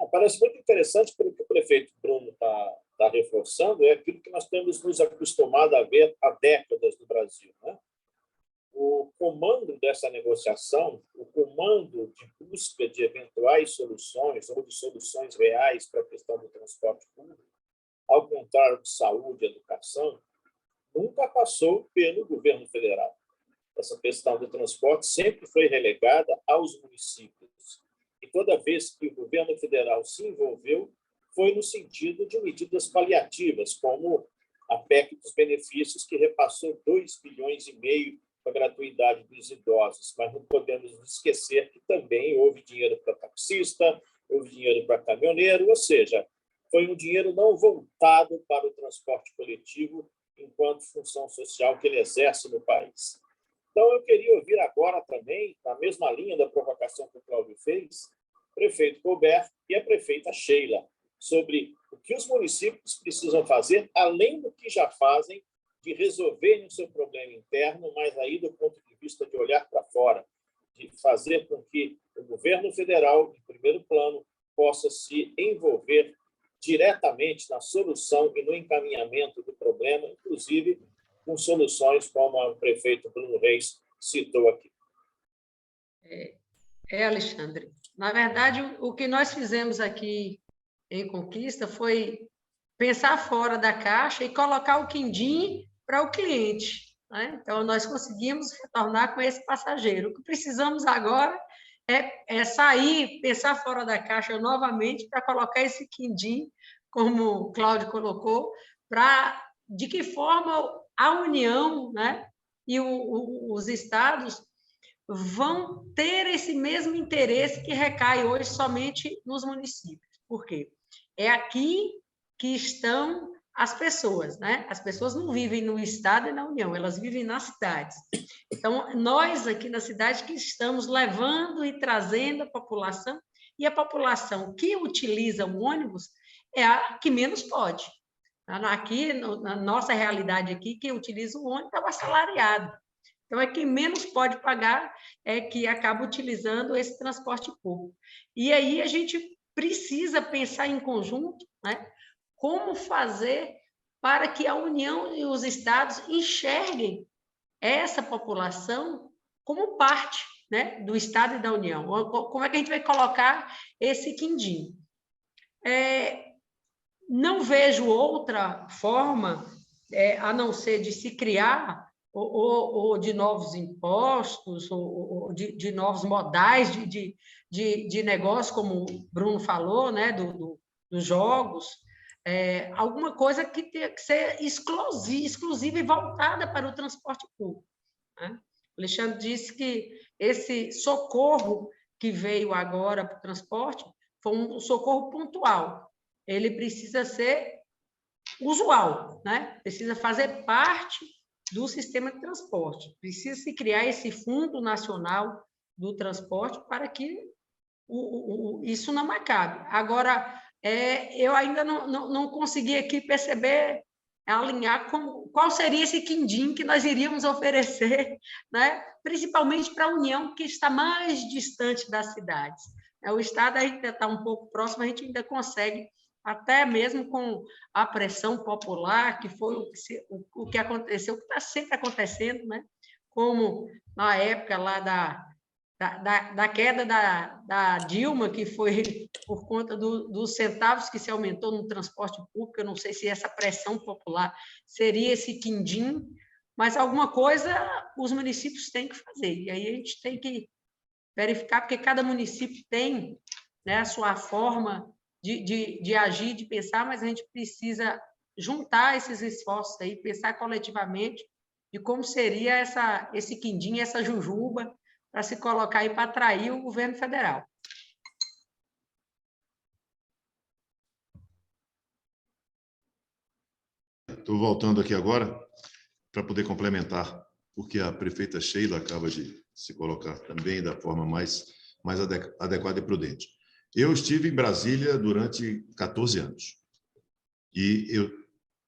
Parece muito interessante, pelo que o prefeito Bruno está reforçando, é aquilo que nós temos nos acostumado a ver há décadas no Brasil, né? O comando dessa negociação, o comando de busca de eventuais soluções ou de soluções reais para a questão do transporte público, ao contrário de saúde e educação, nunca passou pelo governo federal. Essa questão do transporte sempre foi relegada aos municípios. E toda vez que o governo federal se envolveu, foi no sentido de medidas paliativas, como a PEC dos benefícios, que repassou 2,5 bilhões para a gratuidade dos idosos. Mas não podemos esquecer que também houve dinheiro para taxista, houve dinheiro para caminhoneiro, ou seja, foi um dinheiro não voltado para o transporte coletivo enquanto função social que ele exerce no país. Então, eu queria ouvir agora também, na mesma linha da provocação que o Cláudio fez, o prefeito Colbert e a prefeita Sheila, sobre o que os municípios precisam fazer, além do que já fazem, de resolverem o seu problema interno, mas aí do ponto de vista de olhar para fora, de fazer com que o governo federal, em primeiro plano, possa se envolver diretamente na solução e no encaminhamento do problema, inclusive com soluções como o prefeito Bruno Reis citou aqui. Alexandre. Na verdade, o que nós fizemos aqui em Conquista foi pensar fora da caixa e colocar o quindim para o cliente, né? Então, nós conseguimos retornar com esse passageiro. O que precisamos agora é sair, pensar fora da caixa novamente para colocar esse quindim, como o Cláudio colocou, de que forma a União, né, e os estados vão ter esse mesmo interesse que recai hoje somente nos municípios. Por quê? É aqui que estão as pessoas, né? As pessoas não vivem no estado e na União, elas vivem nas cidades. Então, nós aqui na cidade que estamos levando e trazendo a população, e a população que utiliza o ônibus é a que menos pode. Aqui, na nossa realidade aqui, quem utiliza o ônibus é o assalariado. Então, é quem menos pode pagar é que acaba utilizando esse transporte público. E aí a gente precisa pensar em conjunto, né, como fazer para que a União e os estados enxerguem essa população como parte, né, do Estado e da União. Como é que a gente vai colocar esse quindim? Não vejo outra forma, a não ser de se criar ou de novos impostos, ou de novos modais de negócio, como o Bruno falou, né, dos jogos, alguma coisa que tenha que ser exclusiva e voltada para o transporte público, né? O Alexandre disse que esse socorro que veio agora para o transporte foi um socorro pontual. Ele precisa ser usual, né? Precisa fazer parte do sistema de transporte. Precisa se criar esse Fundo Nacional do Transporte para que isso não acabe. Agora, eu ainda não consegui aqui perceber, alinhar qual seria esse quindim que nós iríamos oferecer, né? Principalmente para a União, que está mais distante das cidades. O Estado ainda está um pouco próximo, a gente ainda consegue, até mesmo com a pressão popular, que foi o que aconteceu, o que está sempre acontecendo, né? Como na época lá da queda da Dilma, que foi por conta dos centavos que se aumentou no transporte público. Eu não sei se essa pressão popular seria esse quindim, mas alguma coisa os municípios têm que fazer. E aí a gente tem que verificar, porque cada município tem, né, a sua forma de agir, de pensar, mas a gente precisa juntar esses esforços aí, pensar coletivamente de como seria esse quindim, essa jujuba, para se colocar aí para atrair o governo federal. Estou voltando aqui agora para poder complementar, porque a prefeita Sheila acaba de se colocar também da forma mais adequada e prudente. Eu estive em Brasília durante 14 anos e eu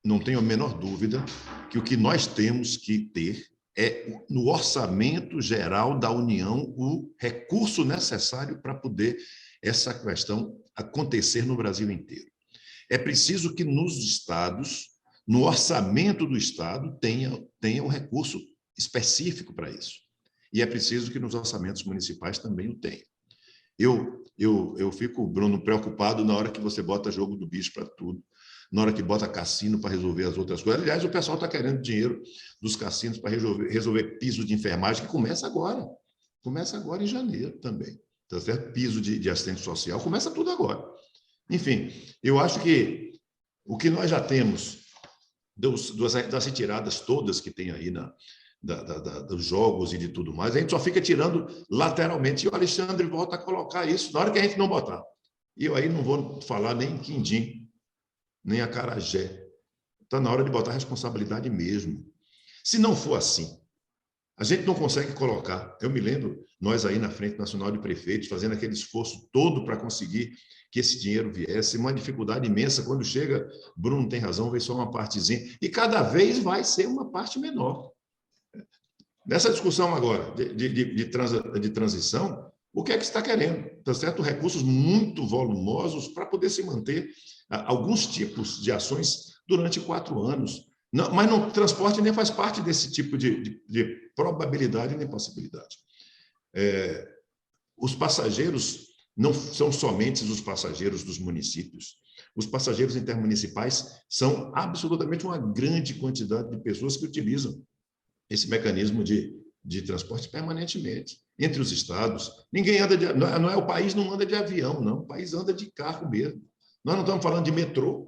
não tenho a menor dúvida que o que nós temos que ter é, no orçamento geral da União, o recurso necessário para poder essa questão acontecer no Brasil inteiro. É preciso que nos estados, no orçamento do Estado, tenha um recurso específico para isso. E é preciso que nos orçamentos municipais também o tenha. Eu fico, Bruno, preocupado na hora que você bota jogo do bicho para tudo, na hora que bota cassino para resolver as outras coisas. Aliás, o pessoal está querendo dinheiro dos cassinos para resolver piso de enfermagem, que começa agora. Começa agora em janeiro também. Tá certo? Piso de assistente social, começa tudo agora. Enfim, eu acho que o que nós já temos das retiradas todas que tem aí dos jogos e de tudo mais, a gente só fica tirando lateralmente. E o Alexandre volta a colocar isso na hora que a gente não botar. E eu aí não vou falar nem quindim, nem acarajé. Está na hora de botar responsabilidade mesmo. Se não for assim, a gente não consegue colocar. Eu me lembro, nós aí na Frente Nacional de Prefeitos, fazendo aquele esforço todo para conseguir que esse dinheiro viesse, uma dificuldade imensa. Quando chega, Bruno tem razão, veio só uma partezinha, e cada vez vai ser uma parte menor. Nessa discussão agora de transição, o que é que você está querendo? Tá certo? Recursos muito volumosos para poder se manter alguns tipos de ações durante 4 anos. Não, mas no transporte nem faz parte desse tipo de probabilidade nem possibilidade. Os passageiros não são somente os passageiros dos municípios. Os passageiros intermunicipais são absolutamente uma grande quantidade de pessoas que utilizam esse mecanismo de transporte permanentemente entre os estados. Ninguém anda o país não anda de avião, não. O país anda de carro mesmo. Nós não estamos falando de metrô,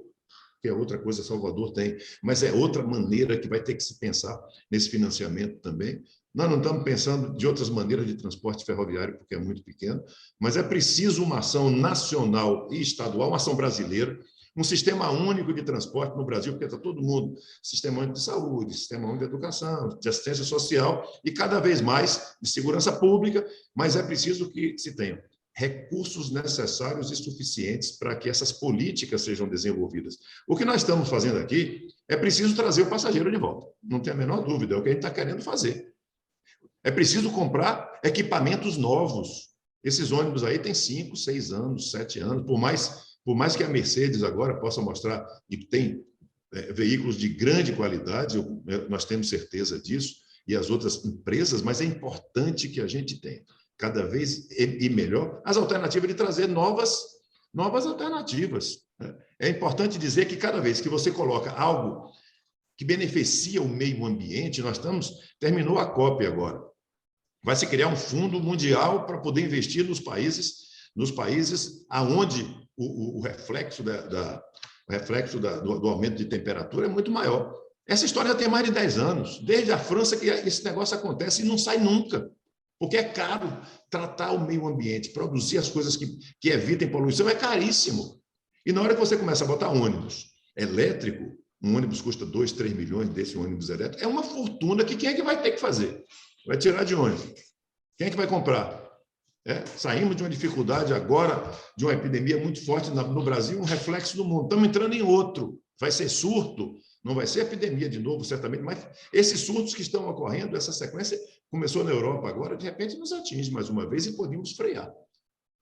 que é outra coisa, Salvador tem, mas é outra maneira que vai ter que se pensar nesse financiamento também. Nós não estamos pensando de outras maneiras de transporte ferroviário, porque é muito pequeno, mas é preciso uma ação nacional e estadual, uma ação brasileira, um sistema único de transporte no Brasil, porque está todo mundo, sistema único de saúde, sistema único de educação, de assistência social e cada vez mais de segurança pública, mas é preciso que se tenham recursos necessários e suficientes para que essas políticas sejam desenvolvidas. O que nós estamos fazendo aqui é preciso trazer o passageiro de volta, não tem a menor dúvida, é o que a gente está querendo fazer. É preciso comprar equipamentos novos. Esses ônibus aí têm 5, 6 anos, 7 anos, por mais que a Mercedes agora possa mostrar que tem veículos de grande qualidade, nós temos certeza disso, e as outras empresas, mas é importante que a gente tenha cada vez e melhor as alternativas de trazer novas alternativas. É importante dizer que cada vez que você coloca algo que beneficia o meio ambiente, terminou a COP agora. Vai se criar um fundo mundial para poder investir nos países aonde o reflexo do aumento de temperatura é muito maior. Essa história já tem mais de 10 anos, desde a França que esse negócio acontece e não sai nunca, porque é caro tratar o meio ambiente, produzir as coisas que evitem poluição, é caríssimo. E na hora que você começa a botar ônibus elétrico, um ônibus custa 2, 3 milhões desse ônibus elétrico, é uma fortuna que quem é que vai ter que fazer? Vai tirar de onde? Quem é que vai comprar? Saímos de uma dificuldade agora, de uma epidemia muito forte no Brasil, um reflexo do mundo. Estamos entrando em outro. Vai ser surto, não vai ser epidemia de novo, certamente, mas esses surtos que estão ocorrendo, essa sequência começou na Europa agora, de repente nos atinge mais uma vez e podemos frear,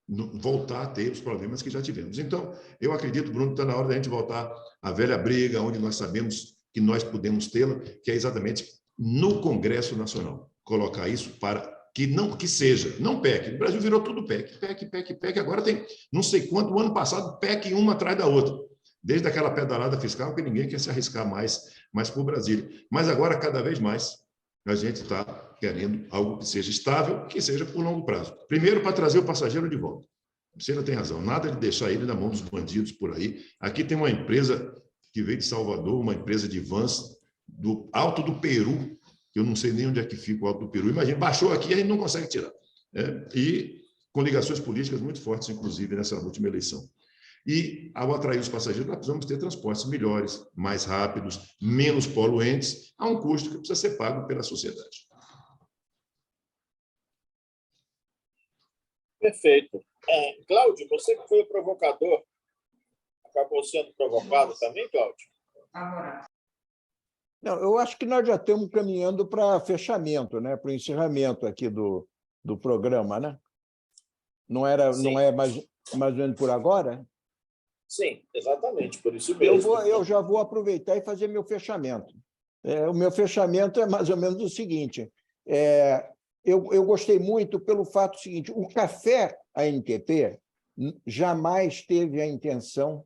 voltar a ter os problemas que já tivemos. Então, eu acredito, Bruno, que está na hora da gente voltar à velha briga, onde nós sabemos que nós podemos tê-la, que é exatamente no Congresso Nacional. Colocar isso para que seja, não PEC. O Brasil virou tudo PEC, PEC. Agora tem não sei quanto, o ano passado, PEC uma atrás da outra. Desde aquela pedalada fiscal que ninguém quer se arriscar mais por Brasília. Mas agora, cada vez mais, a gente está querendo algo que seja estável, que seja por longo prazo. Primeiro, para trazer o passageiro de volta. Você não tem razão. Nada de deixar ele na mão dos bandidos por aí. Aqui tem uma empresa que veio de Salvador, uma empresa de vans do Alto do Peru, que eu não sei nem onde é que fica o Alto do Peru. Imagina, baixou aqui e a gente não consegue tirar. E com ligações políticas muito fortes, inclusive, nessa última eleição. E, ao atrair os passageiros, nós precisamos ter transportes melhores, mais rápidos, menos poluentes, a um custo que precisa ser pago pela sociedade. Perfeito. Cláudio, você que foi o provocador, acabou sendo provocado também, Cláudio? Não, eu acho que nós já estamos caminhando para fechamento, né? Para o encerramento aqui do programa, né? Não é mais ou menos por agora? Sim, exatamente, por isso mesmo. Eu já vou aproveitar e fazer meu fechamento. O meu fechamento é mais ou menos o seguinte. Eu gostei muito pelo fato seguinte: o Café ANTP jamais teve a intenção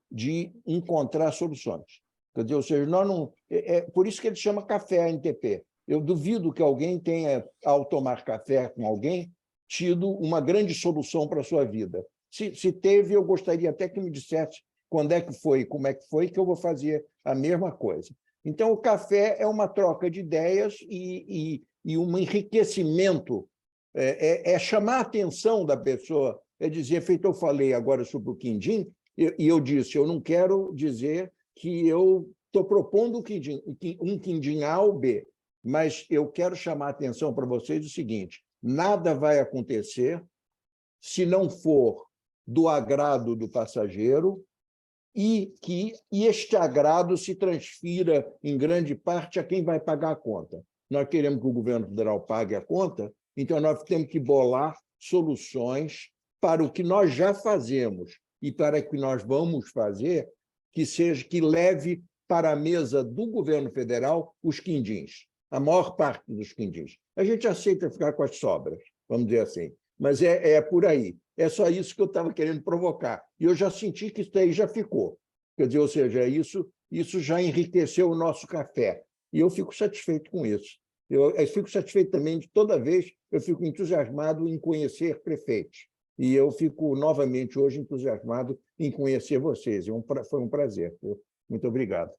de encontrar soluções. Quer dizer, ou seja, nós não, por isso que ele chama Café ANTP. Eu duvido que alguém tenha, ao tomar café com alguém, tido uma grande solução para a sua vida. Se teve, eu gostaria até que me dissesse quando é que foi, como é que foi, que eu vou fazer a mesma coisa. Então, o café é uma troca de ideias e um enriquecimento, é chamar a atenção da pessoa, é dizer, feito eu falei agora sobre o quindim, e eu disse, eu não quero dizer que eu estou propondo um quindim A ou B, mas eu quero chamar a atenção para vocês o seguinte: nada vai acontecer se não for do agrado do passageiro e que este agrado se transfira, em grande parte, a quem vai pagar a conta. Nós queremos que o governo federal pague a conta, então nós temos que bolar soluções para o que nós já fazemos e para o que nós vamos fazer, que leve para a mesa do governo federal os quindins, a maior parte dos quindins. A gente aceita ficar com as sobras, vamos dizer assim, mas é por aí. É só isso que eu estava querendo provocar. E eu já senti que isso aí já ficou. Quer dizer, ou seja, isso já enriqueceu o nosso café. E eu fico satisfeito com isso. Eu fico satisfeito também de toda vez, eu fico entusiasmado em conhecer prefeitos. E eu fico novamente hoje entusiasmado em conhecer vocês. Foi um prazer. Muito obrigado.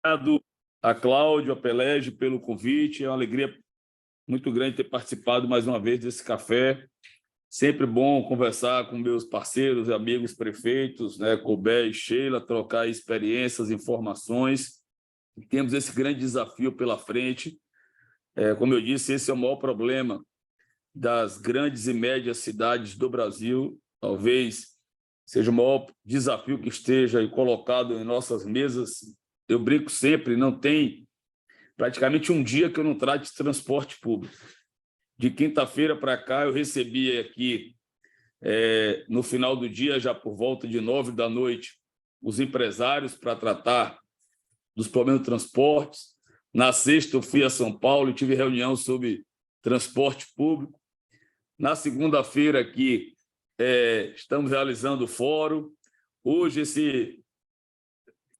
Obrigado a Cláudio, a Pelege, pelo convite. É uma alegria muito grande ter participado mais uma vez desse café. Sempre bom conversar com meus parceiros e amigos prefeitos, né, Colbert e Sheila, trocar experiências, informações. Temos esse grande desafio pela frente. Como eu disse, esse é o maior problema das grandes e médias cidades do Brasil. Talvez seja o maior desafio que esteja aí colocado em nossas mesas. Eu brinco sempre, não tem praticamente um dia que eu não trate de transporte público. De quinta-feira para cá, eu recebi aqui, no final do dia, já por volta de 21h, os empresários para tratar dos problemas de transportes. Na sexta, eu fui a São Paulo e tive reunião sobre transporte público. Na segunda-feira, aqui, estamos realizando o fórum. Hoje, esse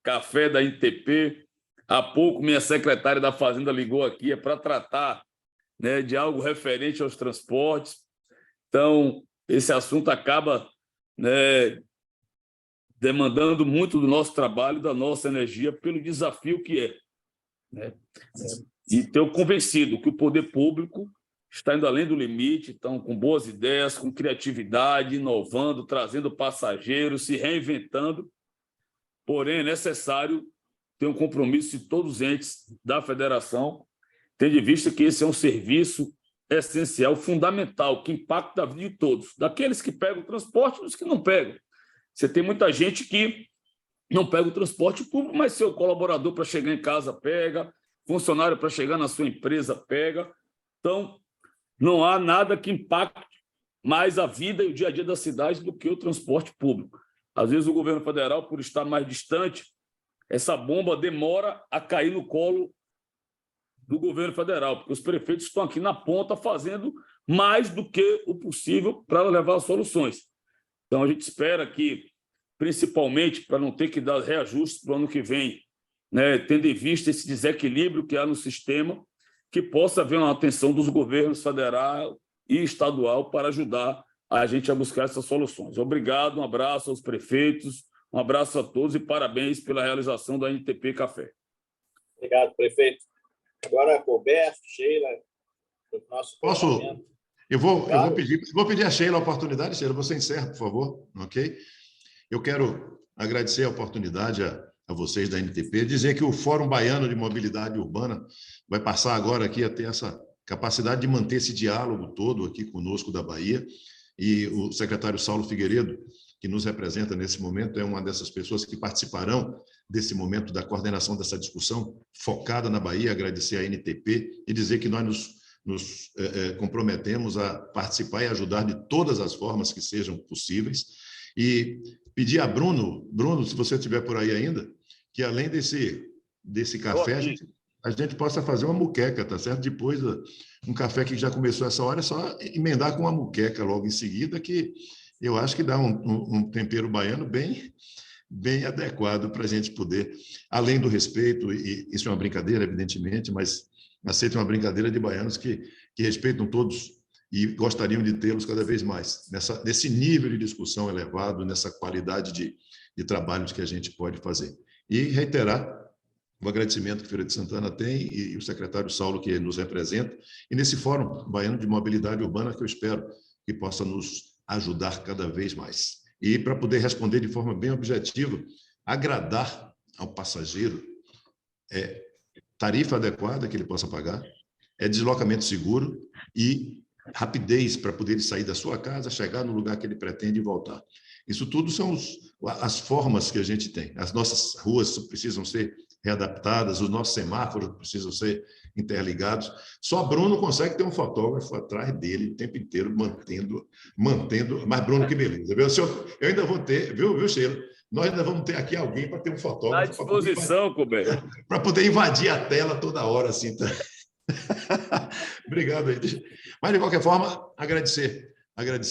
café da INTP. Há pouco, minha secretária da Fazenda ligou aqui, para tratar, né, de algo referente aos transportes. Então, esse assunto acaba, né, demandando muito do nosso trabalho, da nossa energia, pelo desafio que é, né? E estou convencido que o poder público está indo além do limite, estão com boas ideias, com criatividade, inovando, trazendo passageiros, se reinventando. Porém, é necessário ter um compromisso de todos os entes da federação tendo em vista que esse é um serviço essencial, fundamental, que impacta a vida de todos, daqueles que pegam o transporte e dos que não pegam. Você tem muita gente que não pega o transporte público, mas seu colaborador para chegar em casa pega, funcionário para chegar na sua empresa pega. Então, não há nada que impacte mais a vida e o dia a dia da cidade do que o transporte público. Às vezes o governo federal, por estar mais distante, essa bomba demora a cair no colo do governo federal, porque os prefeitos estão aqui na ponta fazendo mais do que o possível para levar soluções. Então, a gente espera que, principalmente, para não ter que dar reajustes para o ano que vem, né, tendo em vista esse desequilíbrio que há no sistema, que possa haver uma atenção dos governos federal e estadual para ajudar a gente a buscar essas soluções. Obrigado, um abraço aos prefeitos, um abraço a todos e parabéns pela realização da NTP Café. Obrigado, prefeito. Agora, Roberto, Sheila, o nosso Posso? Eu vou pedir a Sheila a oportunidade. Sheila, você encerra, por favor, ok? Eu quero agradecer a oportunidade a vocês da NTP, dizer que o Fórum Baiano de Mobilidade Urbana vai passar agora aqui a ter essa capacidade de manter esse diálogo todo aqui conosco da Bahia, e o secretário Saulo Figueiredo, que nos representa nesse momento, é uma dessas pessoas que participarão desse momento da coordenação dessa discussão focada na Bahia. Agradecer à NTP e dizer que nós nos comprometemos a participar e ajudar de todas as formas que sejam possíveis. E pedir a Bruno, se você estiver por aí ainda, que além desse café, a gente possa fazer uma muqueca, tá certo? Depois, um café que já começou essa hora, é só emendar com uma muqueca logo em seguida, que eu acho que dá um tempero baiano bem adequado para a gente poder, além do respeito, e isso é uma brincadeira, evidentemente, mas aceito uma brincadeira de baianos que respeitam todos e gostariam de tê-los cada vez mais, nesse nível de discussão elevado, nessa qualidade de trabalho que a gente pode fazer. E reiterar o agradecimento que Feira de Santana tem e o secretário Saulo, que nos representa, e nesse Fórum Baiano de Mobilidade Urbana, que eu espero que possa nos ajudar cada vez mais. E para poder responder de forma bem objetiva, agradar ao passageiro é tarifa adequada que ele possa pagar, é deslocamento seguro e rapidez para poder sair da sua casa, chegar no lugar que ele pretende e voltar. Isso tudo são as formas que a gente tem. As nossas ruas precisam ser readaptadas, os nossos semáforos precisam ser interligados. Só Bruno consegue ter um fotógrafo atrás dele o tempo inteiro, mantendo. Mas, Bruno, que beleza. Eu ainda vou ter, viu, Sheila? Nós ainda vamos ter aqui alguém para ter um fotógrafo. À disposição, Coberto. Para poder invadir a tela toda hora, assim. Tá? Obrigado aí. Mas, de qualquer forma, agradecer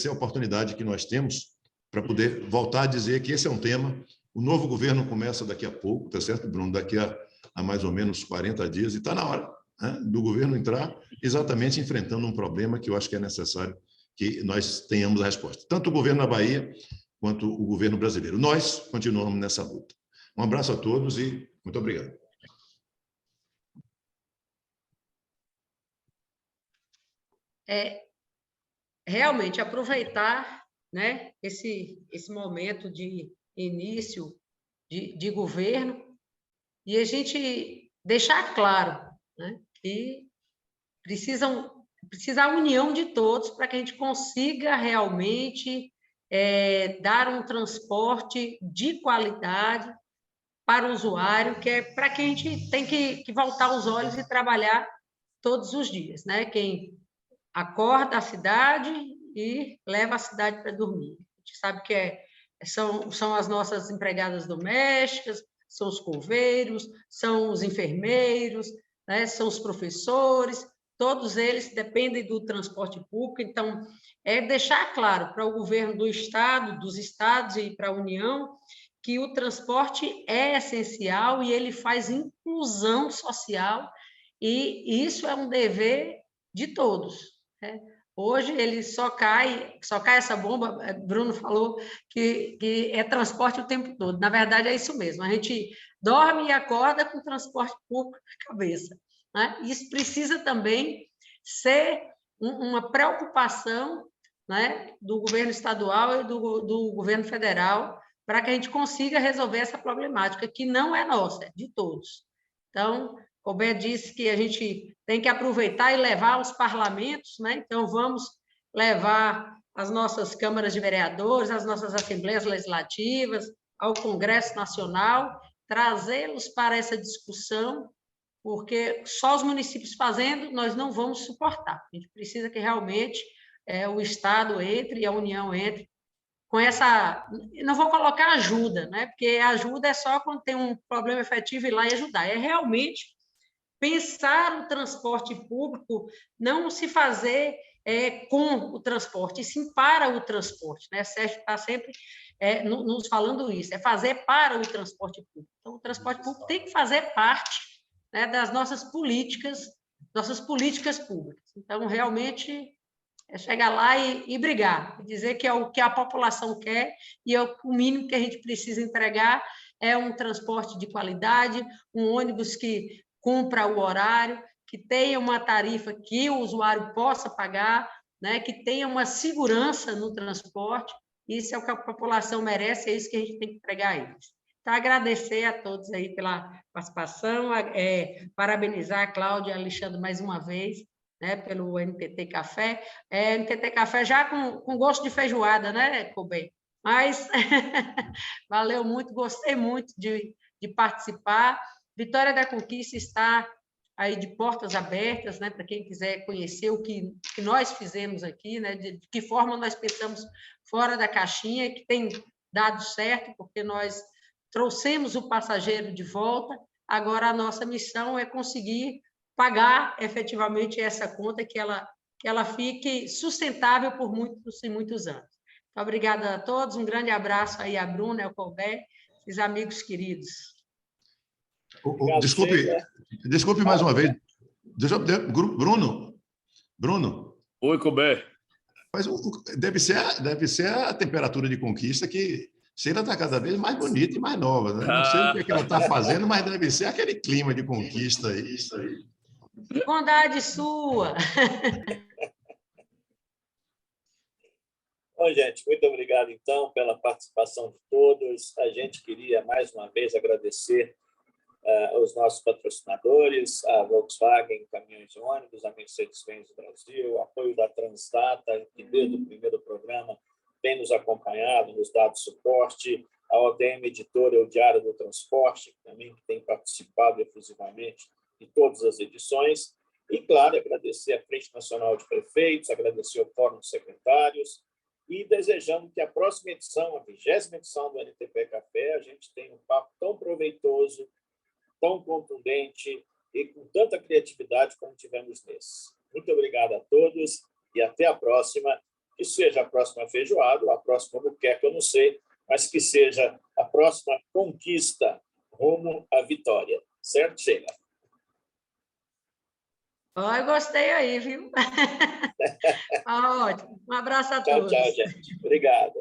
a oportunidade que nós temos para poder voltar a dizer que esse é um tema. O novo governo começa daqui a pouco, tá certo, Bruno? Daqui a mais ou menos 40 dias, e está na hora, né, do governo entrar exatamente enfrentando um problema que eu acho que é necessário que nós tenhamos a resposta. Tanto o governo da Bahia quanto o governo brasileiro. Nós continuamos nessa luta. Um abraço a todos e muito obrigado. Realmente aproveitar, né, esse momento de início de governo e a gente deixar claro, né, que precisa a união de todos para que a gente consiga realmente dar um transporte de qualidade para o usuário, que é para quem a gente tem que voltar os olhos e trabalhar todos os dias, né? Quem acorda a cidade e leva a cidade para dormir. A gente sabe que são as nossas empregadas domésticas, são os coveiros, são os enfermeiros, né? São os professores, todos eles dependem do transporte público. Então, deixar claro para o governo do Estado, dos estados e para a União que o transporte é essencial e ele faz inclusão social, e isso é um dever de todos, né? Hoje ele só cai essa bomba. Bruno falou que é transporte o tempo todo. Na verdade, é isso mesmo. A gente dorme e acorda com transporte público na cabeça, né? Isso precisa também ser uma preocupação, né, do governo estadual e do governo federal, para que a gente consiga resolver essa problemática, que não é nossa, é de todos. Então, Colbert disse que a gente tem que aproveitar e levar os parlamentos, né? Então, vamos levar as nossas câmaras de vereadores, as nossas assembleias legislativas, ao Congresso Nacional, trazê-los para essa discussão, porque só os municípios fazendo, nós não vamos suportar. A gente precisa que realmente o Estado entre e a União entre com essa... Não vou colocar ajuda, né? Porque ajuda é só quando tem um problema efetivo ir lá e ajudar. É realmente pensar o transporte público, não se fazer com o transporte, e sim para o transporte, né? Sérgio está sempre nos falando isso, é fazer para o transporte público. Então, o transporte público tem que fazer parte, né, das nossas políticas públicas. Então, realmente, é chegar lá e brigar, dizer que é o que a população quer e o mínimo que a gente precisa entregar é um transporte de qualidade, um ônibus que cumpra o horário, que tenha uma tarifa que o usuário possa pagar, né, que tenha uma segurança no transporte. Isso é o que a população merece, é isso que a gente tem que entregar a eles. Então, agradecer a todos aí pela participação, parabenizar a Cláudia e a Alexandre mais uma vez, né, pelo NTT Café. NTT Café já com gosto de feijoada, né, Colbert? Mas valeu muito, gostei muito de participar. Vitória da Conquista está aí de portas abertas, né, para quem quiser conhecer o que nós fizemos aqui, né, de que forma nós pensamos fora da caixinha, que tem dado certo, porque nós trouxemos o passageiro de volta. Agora, a nossa missão é conseguir pagar efetivamente essa conta, que ela fique sustentável por muitos e muitos anos. Então, obrigada a todos, um grande abraço aí a Bruna, ao Colbert, os amigos queridos. Desculpe mais uma vez. Bruno. Oi, Colbert. Mas deve ser a temperatura de Conquista que Sheila está cada vez mais bonita e mais nova. Né? Não sei o que ela está fazendo, mas deve ser aquele clima de Conquista aí. Isso aí. Bondade sua. Bom, gente, muito obrigado, então, pela participação de todos. A gente queria, mais uma vez, agradecer aos nossos patrocinadores, a Volkswagen Caminhões e Ônibus, a Mercedes-Benz Brasil, o apoio da Transdata, que desde o primeiro programa tem nos acompanhado, nos dado suporte, a ODM Editora, o Diário do Transporte, que também tem participado efusivamente de todas as edições. E, claro, agradecer a Frente Nacional de Prefeitos, agradecer ao Fórum de Secretários, e desejando que a próxima edição, a 20ª edição do NTP Café, a gente tenha um papo tão proveitoso, tão contundente e com tanta criatividade como tivemos nesse. Muito obrigado a todos e até a próxima. Que seja a próxima feijoada, a próxima buqueca, eu não sei, mas que seja a próxima conquista rumo à vitória. Certo, Sheila? Eu gostei aí, viu? Ótimo. Um abraço a todos. Tchau, gente. Obrigado.